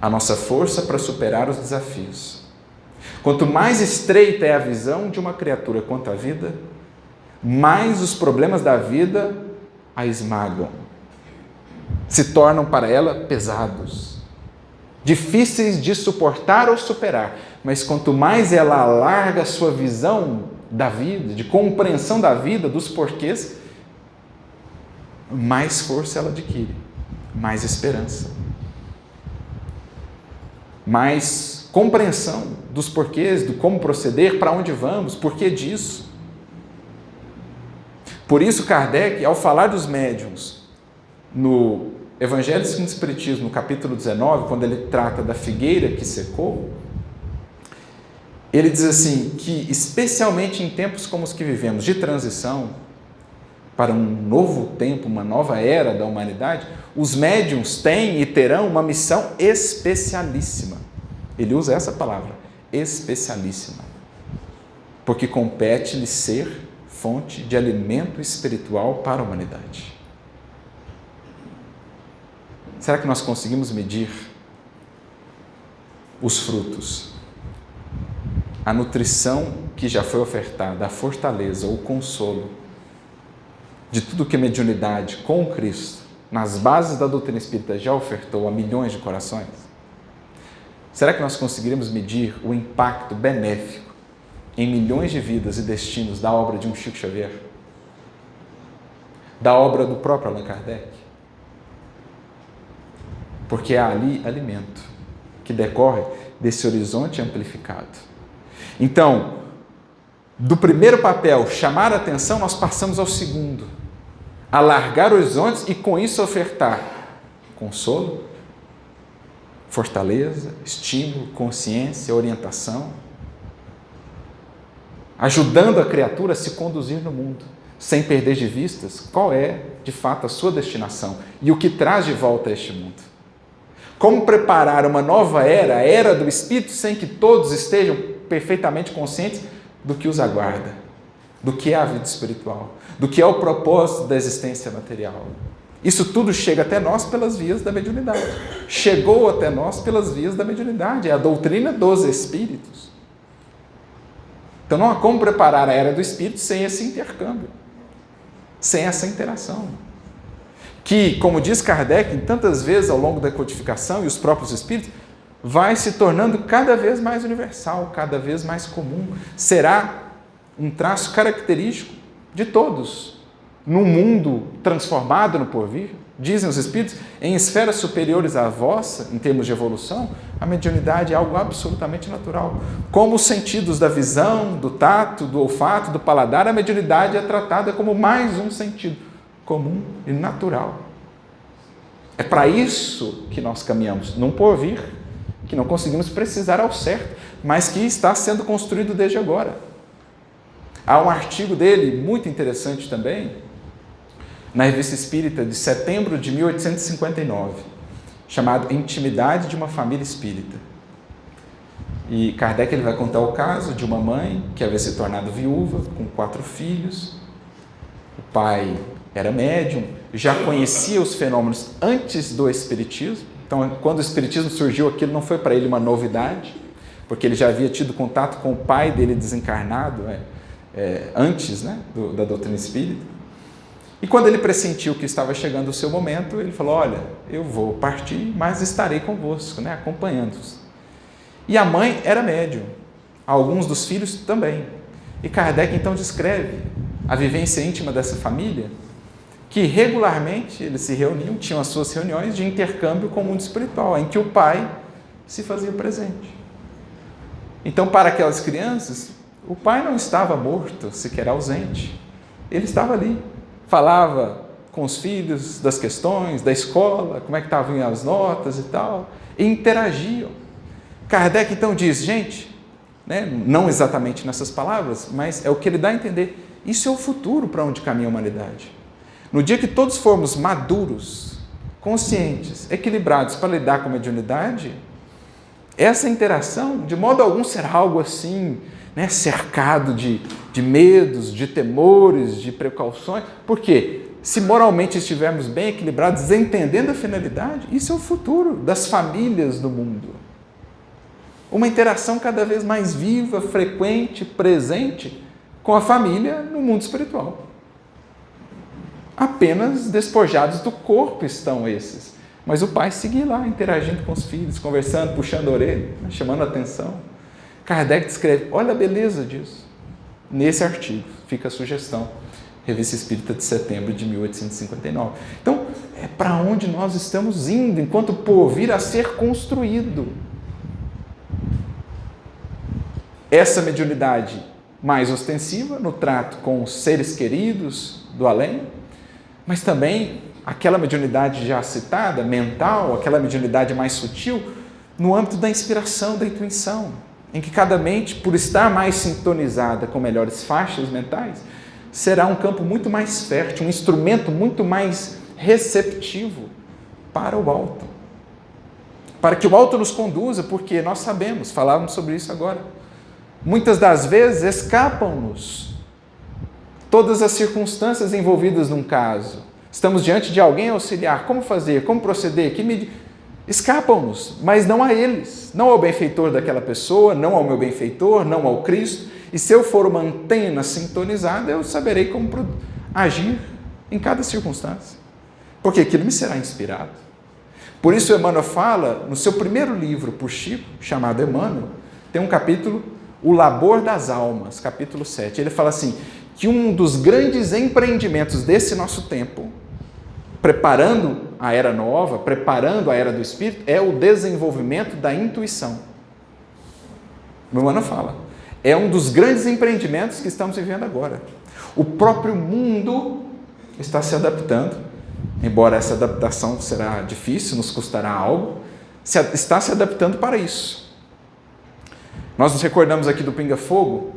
a nossa força para superar os desafios. Quanto mais estreita é a visão de uma criatura quanto à vida, mais os problemas da vida a esmagam, se tornam para ela pesados, difíceis de suportar ou superar. Mas quanto mais ela alarga a sua visão da vida, de compreensão da vida, dos porquês, mais força ela adquire, mais esperança, mais compreensão dos porquês, do como proceder, para onde vamos, porquê disso. Por isso, Kardec, ao falar dos médiuns, no Evangelho segundo o Espiritismo, no capítulo 19, quando ele trata da figueira que secou, ele diz assim, que especialmente em tempos como os que vivemos, de transição, para um novo tempo, uma nova era da humanidade, os médiuns têm e terão uma missão especialíssima. Ele usa essa palavra, especialíssima, porque compete-lhe ser fonte de alimento espiritual para a humanidade. Será que nós conseguimos medir os frutos, a nutrição que já foi ofertada, a fortaleza, o consolo de tudo que a mediunidade com Cristo, nas bases da doutrina espírita, já ofertou a milhões de corações? Será que nós conseguiremos medir o impacto benéfico em milhões de vidas e destinos da obra de um Chico Xavier? Da obra do próprio Allan Kardec? Porque há ali alimento que decorre desse horizonte amplificado. Então, do primeiro papel, chamar a atenção, nós passamos ao segundo. Alargar horizontes e com isso ofertar consolo, fortaleza, estímulo, consciência, orientação, ajudando a criatura a se conduzir no mundo, sem perder de vistas qual é, de fato, a sua destinação e o que traz de volta a este mundo. Como preparar uma nova era, a era do Espírito, sem que todos estejam perfeitamente conscientes do que os aguarda, do que é a vida espiritual, do que é o propósito da existência material. Isso tudo chega até nós pelas vias da mediunidade. Chegou até nós pelas vias da mediunidade, é a doutrina dos Espíritos. Então não há como preparar a era do Espírito sem esse intercâmbio, sem essa interação. Que, como diz Kardec, tantas vezes ao longo da codificação e os próprios Espíritos, vai se tornando cada vez mais universal, cada vez mais comum. Será um traço característico de todos. No mundo transformado no porvir, dizem os Espíritos, em esferas superiores à vossa, em termos de evolução, a mediunidade é algo absolutamente natural. Como os sentidos da visão, do tato, do olfato, do paladar, a mediunidade é tratada como mais um sentido comum e natural. É para isso que nós caminhamos, num porvir que não conseguimos precisar ao certo, mas que está sendo construído desde agora. Há um artigo dele muito interessante também, na Revista Espírita de setembro de 1859, chamado Intimidade de uma Família Espírita. E Kardec ele vai contar o caso de uma mãe que havia se tornado viúva, com 4 filhos. O pai era médium, já conhecia os fenômenos antes do Espiritismo. Então, quando o Espiritismo surgiu, aquilo não foi para ele uma novidade, porque ele já havia tido contato com o pai dele desencarnado, antes, da doutrina espírita. E quando ele pressentiu que estava chegando o seu momento, ele falou: olha, eu vou partir, mas estarei convosco, né, acompanhando-os. E a mãe era médium, alguns dos filhos também. E Kardec então descreve a vivência íntima dessa família, que regularmente eles se reuniam, tinham as suas reuniões de intercâmbio com o mundo espiritual, em que o pai se fazia presente. Então, para aquelas crianças, o pai não estava morto, sequer ausente. Ele estava ali, falava com os filhos das questões, da escola, como é que estavam as notas e tal, e interagiam. Kardec então diz, gente, né, não exatamente nessas palavras, mas é o que ele dá a entender, isso é o futuro para onde caminha a humanidade. No dia que todos formos maduros, conscientes, equilibrados para lidar com a mediunidade, essa interação, de modo algum, será algo assim, né, cercado de medos, de temores, de precauções. Por quê? Se moralmente estivermos bem equilibrados, entendendo a finalidade, isso é o futuro das famílias do mundo. Uma interação cada vez mais viva, frequente, presente com a família no mundo espiritual. Apenas despojados do corpo estão esses. Mas o pai seguia lá, interagindo com os filhos, conversando, puxando a orelha, chamando a atenção. Kardec descreve, olha a beleza disso. Nesse artigo, fica a sugestão. Revista Espírita de setembro de 1859. Então, é para onde nós estamos indo, enquanto porvir a ser construído. Essa mediunidade mais ostensiva, no trato com os seres queridos do além, mas também aquela mediunidade já citada, mental, aquela mediunidade mais sutil, no âmbito da inspiração, da intuição, em que cada mente, por estar mais sintonizada com melhores faixas mentais, será um campo muito mais fértil, um instrumento muito mais receptivo para o alto. Para que o alto nos conduza, porque nós sabemos, falávamos sobre isso agora, muitas das vezes escapam-nos todas as circunstâncias envolvidas num caso. Estamos diante de alguém auxiliar, como fazer, como proceder, escapam-nos, mas não a eles, não ao benfeitor daquela pessoa, não ao meu benfeitor, não ao Cristo. E se eu for uma antena sintonizada, eu saberei como agir em cada circunstância, porque aquilo me será inspirado. Por isso Emmanuel fala, no seu primeiro livro por Chico, chamado Emmanuel, tem um capítulo, O Labor das Almas, capítulo 7. Ele fala assim, que um dos grandes empreendimentos desse nosso tempo, preparando a era nova, preparando a era do Espírito, é o desenvolvimento da intuição. O Emmanuel fala, é um dos grandes empreendimentos que estamos vivendo agora. O próprio mundo está se adaptando, embora essa adaptação será difícil, nos custará algo, está se adaptando para isso. Nós nos recordamos aqui do Pinga Fogo.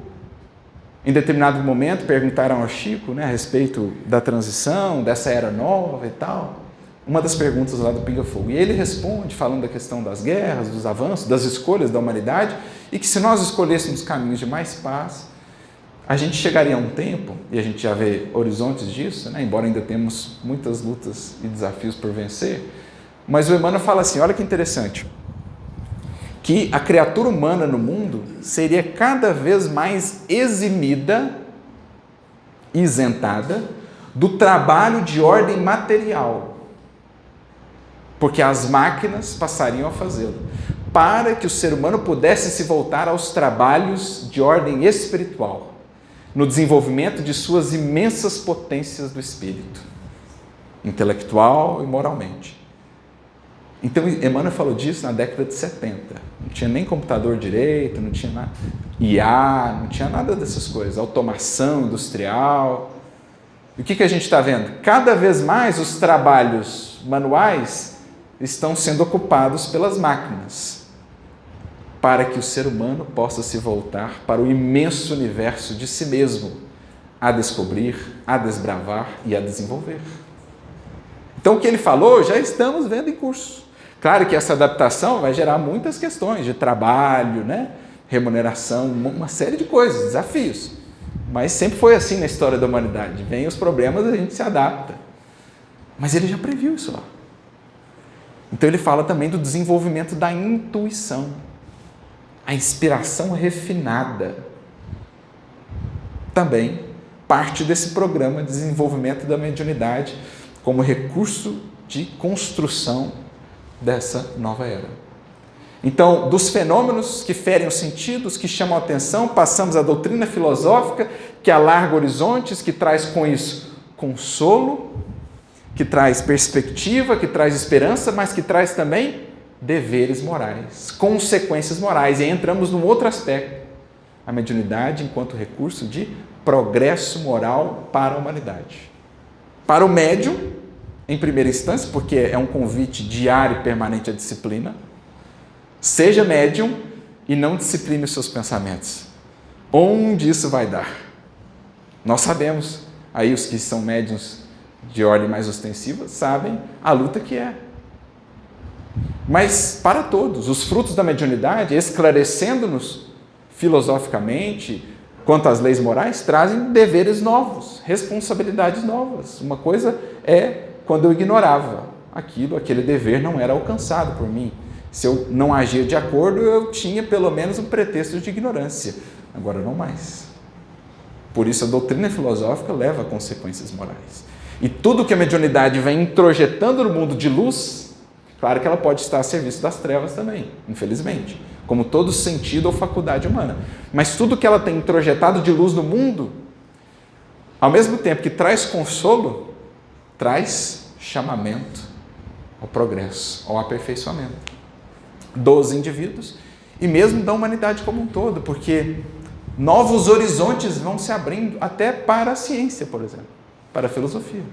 Em determinado momento perguntaram ao Chico, né, a respeito da transição, dessa era nova e tal. Uma das perguntas lá do Pinga Fogo. E ele responde falando da questão das guerras, dos avanços, das escolhas da humanidade, e que se nós escolhêssemos caminhos de mais paz, a gente chegaria a um tempo, e a gente já vê horizontes disso, né, embora ainda temos muitas lutas e desafios por vencer, mas o Emmanuel fala assim, olha que interessante, que a criatura humana no mundo seria cada vez mais eximida, isentada, do trabalho de ordem material, porque as máquinas passariam a fazê-lo, para que o ser humano pudesse se voltar aos trabalhos de ordem espiritual, no desenvolvimento de suas imensas potências do espírito, intelectual e moralmente. Então, Emmanuel falou disso na década de 70. Não tinha nem computador direito, não tinha nada, IA, não tinha nada dessas coisas, automação industrial. E o que a gente está vendo? Cada vez mais os trabalhos manuais estão sendo ocupados pelas máquinas, para que o ser humano possa se voltar para o imenso universo de si mesmo, a descobrir, a desbravar e a desenvolver. Então, o que ele falou, já estamos vendo em curso. Claro que essa adaptação vai gerar muitas questões de trabalho, né? Remuneração, uma série de coisas, desafios. Mas sempre foi assim na história da humanidade. Vem os problemas, a gente se adapta. Mas ele já previu isso lá. Então ele fala também do desenvolvimento da intuição, a inspiração refinada, também parte desse programa de desenvolvimento da mediunidade como recurso de construção dessa nova era. Então, dos fenômenos que ferem os sentidos, que chamam a atenção, passamos à doutrina filosófica, que alarga horizontes, que traz com isso consolo, que traz perspectiva, que traz esperança, mas que traz também deveres morais, consequências morais. E aí entramos num outro aspecto, a mediunidade enquanto recurso de progresso moral para a humanidade. Para o médium, em primeira instância, porque é um convite diário e permanente à disciplina, seja médium e não discipline os seus pensamentos. Onde isso vai dar? Nós sabemos, aí os que são médiuns de ordem mais ostensiva sabem a luta que é. Mas para todos, os frutos da mediunidade, esclarecendo-nos filosoficamente quanto às leis morais, trazem deveres novos, responsabilidades novas. Uma coisa é quando eu ignorava aquilo, aquele dever não era alcançado por mim. Se eu não agia de acordo, eu tinha pelo menos um pretexto de ignorância. Agora não mais. Por isso a doutrina filosófica leva a consequências morais. E tudo que a mediunidade vem introjetando no mundo de luz, claro que ela pode estar a serviço das trevas também, infelizmente, como todo sentido ou faculdade humana. Mas tudo que ela tem introjetado de luz no mundo, ao mesmo tempo que traz consolo, traz chamamento ao progresso, ao aperfeiçoamento dos indivíduos e mesmo da humanidade como um todo, porque novos horizontes vão se abrindo até para a ciência, por exemplo, para a filosofia.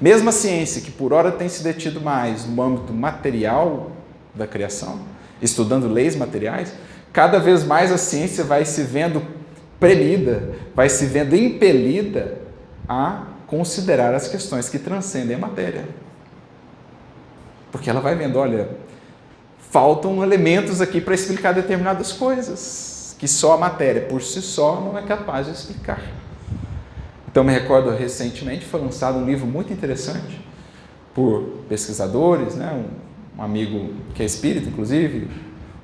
Mesmo a ciência, que por hora tem se detido mais no âmbito material da criação, estudando leis materiais, cada vez mais a ciência vai se vendo premida, vai se vendo impelida a considerar as questões que transcendem a matéria. Porque ela vai vendo, olha, faltam elementos aqui para explicar determinadas coisas, que só a matéria por si só não é capaz de explicar. Então, me recordo, recentemente foi lançado um livro muito interessante por pesquisadores, né? Um amigo que é espírita, inclusive,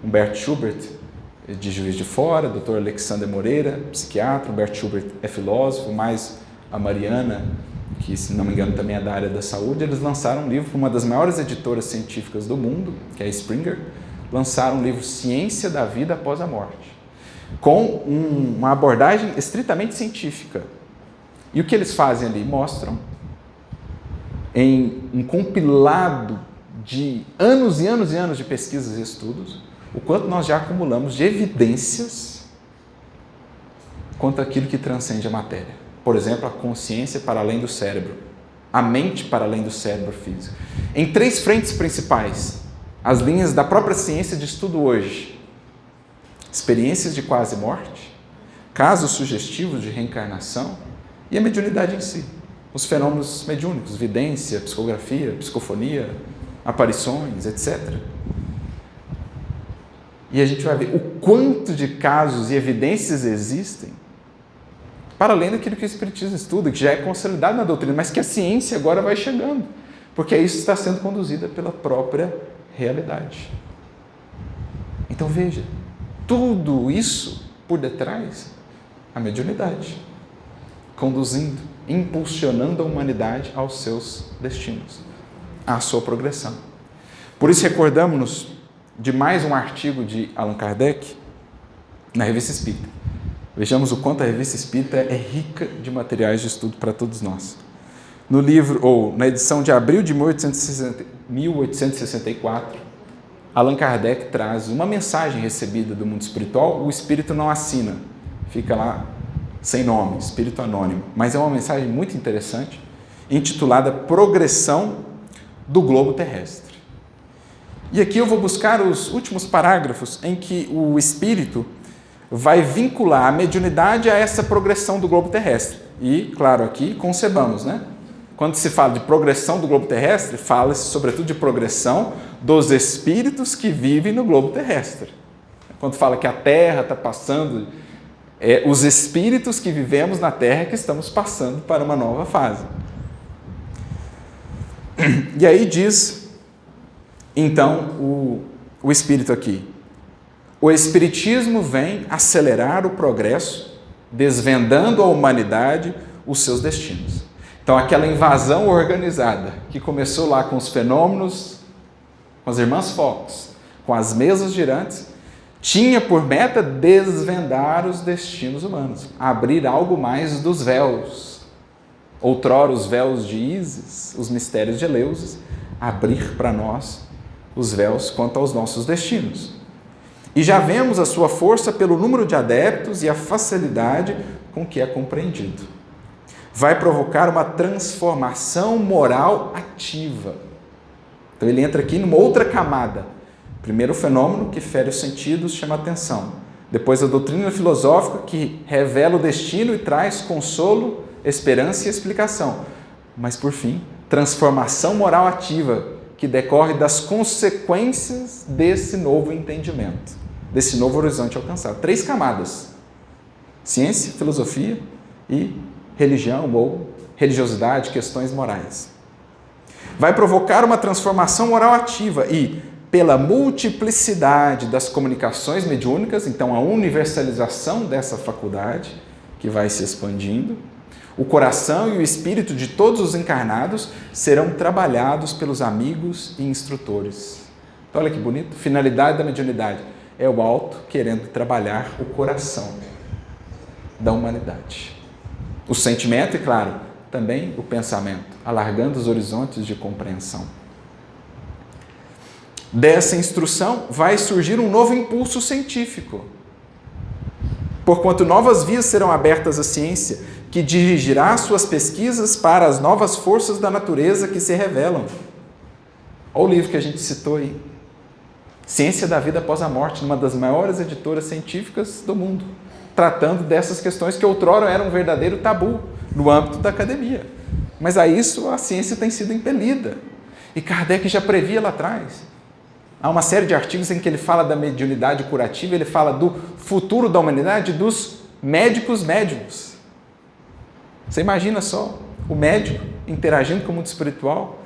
Humberto Schubert, de Juiz de Fora, Dr. Alexander Moreira, psiquiatra, Humberto Schubert é filósofo, mais a Mariana, que, se não me engano, também é da área da saúde. Eles lançaram um livro para uma das maiores editoras científicas do mundo, que é a Springer, lançaram um livro Ciência da Vida Após a Morte, com uma abordagem estritamente científica. E o que eles fazem ali? Mostram em um compilado de anos e anos e anos de pesquisas e estudos, o quanto nós já acumulamos de evidências quanto àquilo que transcende a matéria. Por exemplo, a consciência para além do cérebro, a mente para além do cérebro físico. Em 3 frentes principais, as linhas da própria ciência de estudo hoje: experiências de quase morte, casos sugestivos de reencarnação e a mediunidade em si. Os fenômenos mediúnicos, vidência, psicografia, psicofonia, aparições, etc. E a gente vai ver o quanto de casos e evidências existem, para além daquilo que o Espiritismo estuda, que já é consolidado na doutrina, mas que a ciência agora vai chegando, porque isso está sendo conduzida pela própria realidade. Então veja, tudo isso por detrás, a mediunidade, conduzindo, impulsionando a humanidade aos seus destinos, à sua progressão. Por isso recordamos-nos de mais um artigo de Allan Kardec na Revista Espírita. Vejamos o quanto a Revista Espírita é rica de materiais de estudo para todos nós. No livro, ou na edição de abril de 1864, Allan Kardec traz uma mensagem recebida do mundo espiritual. O espírito não assina, fica lá sem nome, espírito anônimo, mas é uma mensagem muito interessante, intitulada Progressão do Globo Terrestre. E aqui eu vou buscar os últimos parágrafos em que o espírito vai vincular a mediunidade a essa progressão do globo terrestre. E, claro, aqui concebamos, né? Quando se fala de progressão do globo terrestre, fala-se sobretudo de progressão dos espíritos que vivem no globo terrestre. Quando fala que a Terra está passando, os espíritos que vivemos na Terra que estamos passando para uma nova fase. E aí diz, então, o espírito aqui: o Espiritismo vem acelerar o progresso, desvendando à humanidade os seus destinos. Então, aquela invasão organizada que começou lá com os fenômenos, com as irmãs Fox, com as mesas girantes, tinha por meta desvendar os destinos humanos, abrir algo mais dos véus. Outrora os véus de Ísis, os mistérios de Eleusis, abrir para nós os véus quanto aos nossos destinos. E já vemos a sua força pelo número de adeptos e a facilidade com que é compreendido. Vai provocar uma transformação moral ativa. Então ele entra aqui numa outra camada. Primeiro o fenômeno que fere os sentidos, chama atenção. Depois a doutrina filosófica que revela o destino e traz consolo, esperança e explicação. Mas por fim, transformação moral ativa que decorre das consequências desse novo entendimento, desse novo horizonte alcançado. 3 camadas: ciência, filosofia e religião ou religiosidade, questões morais. Vai provocar uma transformação moral ativa e, pela multiplicidade das comunicações mediúnicas, então a universalização dessa faculdade que vai se expandindo, o coração e o espírito de todos os encarnados serão trabalhados pelos amigos e instrutores. Então, olha que bonito. Finalidade da mediunidade é o alto querendo trabalhar o coração da humanidade. O sentimento e, claro, também o pensamento, alargando os horizontes de compreensão. Dessa instrução vai surgir um novo impulso científico, porquanto novas vias serão abertas à ciência, que dirigirá suas pesquisas para as novas forças da natureza que se revelam. Olha o livro que a gente citou aí, Ciência da Vida Após a Morte, uma das maiores editoras científicas do mundo, tratando dessas questões que outrora eram um verdadeiro tabu no âmbito da academia. Mas a isso a ciência tem sido impelida. E Kardec já previa lá atrás. Há uma série de artigos em que ele fala da mediunidade curativa, ele fala do futuro da humanidade, dos médicos médiums. Você imagina só o médico interagindo com o mundo espiritual,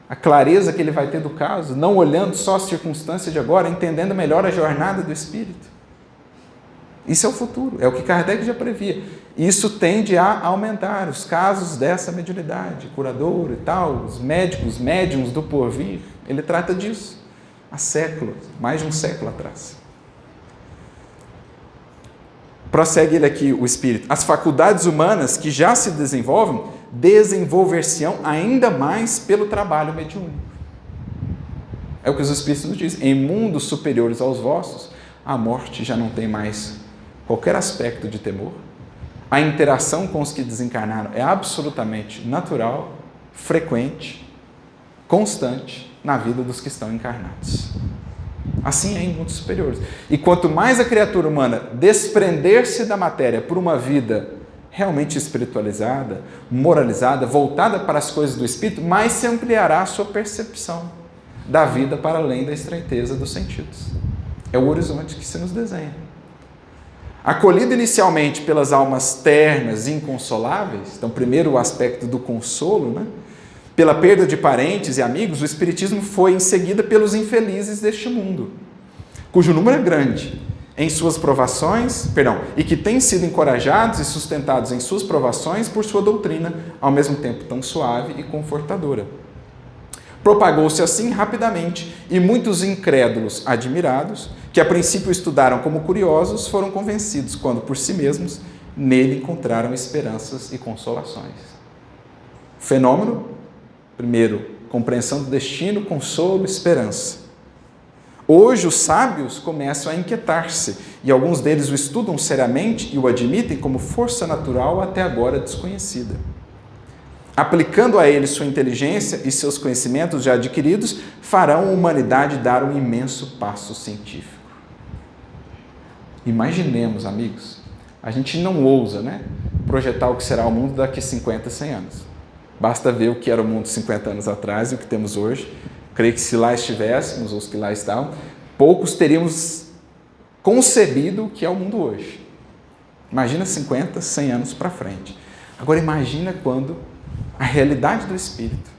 a clareza que ele vai ter do caso, não olhando só as circunstâncias de agora, entendendo melhor a jornada do espírito. Isso é o futuro, é o que Kardec já previa. Isso tende a aumentar os casos dessa mediunidade, curadora e tal, os médicos, médiums do porvir. Ele trata disso há séculos, mais de um século atrás. Prossegue ele aqui, o Espírito. As faculdades humanas que já se desenvolvem, desenvolver-se-ão ainda mais pelo trabalho mediúnico. É o que os Espíritos nos dizem. Em mundos superiores aos vossos, a morte já não tem mais qualquer aspecto de temor. A interação com os que desencarnaram é absolutamente natural, frequente, constante na vida dos que estão encarnados. Assim é em mundos superiores. E quanto mais a criatura humana desprender-se da matéria por uma vida realmente espiritualizada, moralizada, voltada para as coisas do Espírito, mais se ampliará a sua percepção da vida para além da estreiteza dos sentidos. É o horizonte que se nos desenha. Acolhido inicialmente pelas almas ternas e inconsoláveis, então primeiro o aspecto do consolo, né? Pela perda de parentes e amigos, o Espiritismo foi em seguida pelos infelizes deste mundo, cujo número é grande em suas provações, e que têm sido encorajados e sustentados em suas provações por sua doutrina, ao mesmo tempo tão suave e confortadora. Propagou-se assim rapidamente, e muitos incrédulos admirados, que a princípio estudaram como curiosos, foram convencidos, quando por si mesmos, nele encontraram esperanças e consolações. Fenômeno, primeiro, compreensão do destino, consolo, esperança. Hoje os sábios começam a inquietar-se, e alguns deles o estudam seriamente e o admitem como força natural até agora desconhecida. Aplicando a ele sua inteligência e seus conhecimentos já adquiridos, farão a humanidade dar um imenso passo científico. Imaginemos, amigos, a gente não ousa, projetar o que será o mundo daqui a 50, 100 anos. Basta ver o que era o mundo 50 anos atrás e o que temos hoje. Creio que se lá estivéssemos, ou os que lá estavam, poucos teríamos concebido o que é o mundo hoje. Imagina 50, 100 anos para frente. Agora imagina quando a realidade do Espírito,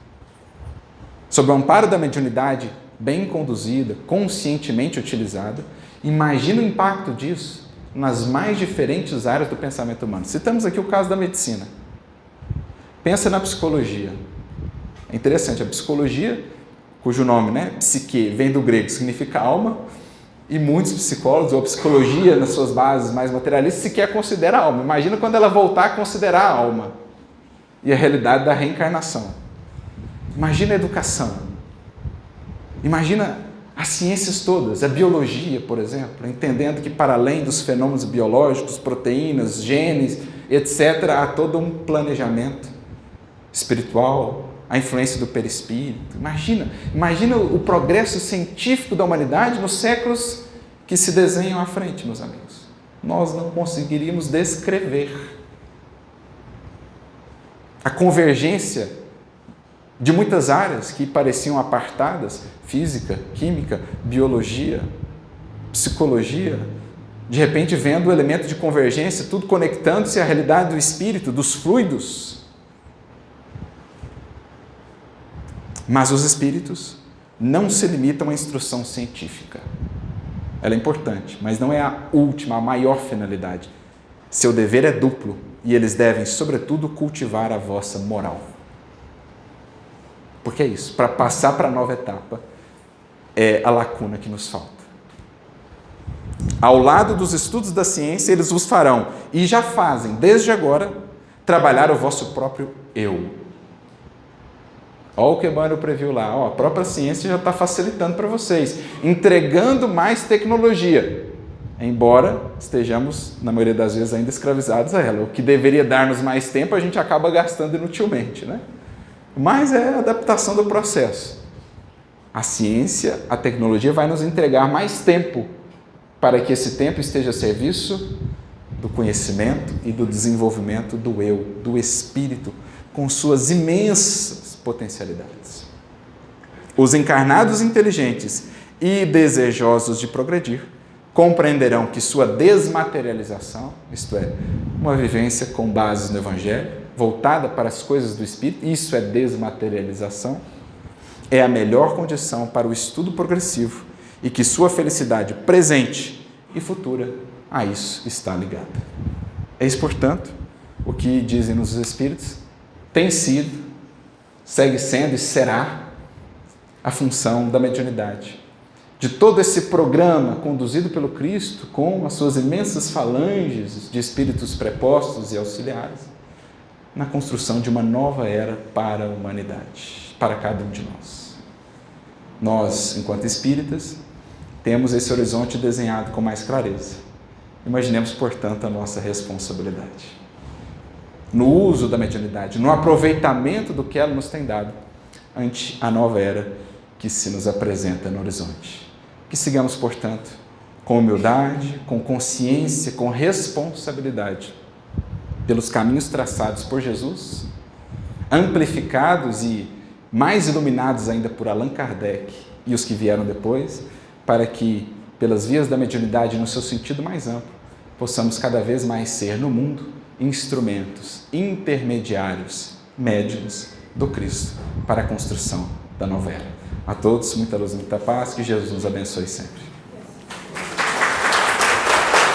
sob o amparo da mediunidade bem conduzida, conscientemente utilizada, imagina o impacto disso nas mais diferentes áreas do pensamento humano. Citamos aqui o caso da medicina. Pensa na psicologia. É interessante, a psicologia, cujo nome, psique, vem do grego, significa alma, e muitos psicólogos, ou psicologia, nas suas bases mais materialistas, sequer considera a alma. Imagina quando ela voltar a considerar a alma e a realidade da reencarnação. Imagina a educação. Imagina as ciências todas, a biologia, por exemplo, entendendo que para além dos fenômenos biológicos, proteínas, genes, etc., há todo um planejamento espiritual, a influência do perispírito. Imagina o progresso científico da humanidade nos séculos que se desenham à frente, meus amigos. Nós não conseguiríamos descrever a convergência de muitas áreas que pareciam apartadas, física, química, biologia, psicologia, de repente vendo o elemento de convergência, tudo conectando-se à realidade do espírito, dos fluidos. Mas os espíritos não se limitam à instrução científica. Ela é importante, mas não é a última, a maior finalidade. Seu dever é duplo e eles devem, sobretudo, cultivar a vossa moral. Porque é isso, para passar para a nova etapa, é a lacuna que nos falta. Ao lado dos estudos da ciência, eles vos farão, e já fazem, desde agora, trabalhar o vosso próprio eu. Olha o que Emmanuel previu lá, a própria ciência já está facilitando para vocês, entregando mais tecnologia, embora estejamos, na maioria das vezes, ainda escravizados a ela. O que deveria dar-nos mais tempo, a gente acaba gastando inutilmente, Mas é a adaptação do processo. A ciência, a tecnologia vai nos entregar mais tempo para que esse tempo esteja a serviço do conhecimento e do desenvolvimento do eu, do espírito, com suas imensas potencialidades. Os encarnados inteligentes e desejosos de progredir compreenderão que sua desmaterialização, isto é, uma vivência com bases no Evangelho, voltada para as coisas do Espírito, isso é desmaterialização, é a melhor condição para o estudo progressivo e que sua felicidade presente e futura a isso está ligada. Eis, portanto, o que dizem-nos os Espíritos, tem sido, segue sendo e será a função da mediunidade. De todo esse programa conduzido pelo Cristo, com as suas imensas falanges de espíritos prepostos e auxiliares, na construção de uma nova era para a humanidade, para cada um de nós. Nós, enquanto espíritas, temos esse horizonte desenhado com mais clareza. Imaginemos, portanto, a nossa responsabilidade no uso da mediunidade, no aproveitamento do que ela nos tem dado ante a nova era que se nos apresenta no horizonte. Que sigamos, portanto, com humildade, com consciência, com responsabilidade, pelos caminhos traçados por Jesus, amplificados e mais iluminados ainda por Allan Kardec e os que vieram depois, para que, pelas vias da mediunidade no seu sentido mais amplo, possamos cada vez mais ser no mundo instrumentos intermediários, médiuns do Cristo para a construção da nova era. A todos, muita luz e muita paz, que Jesus nos abençoe sempre.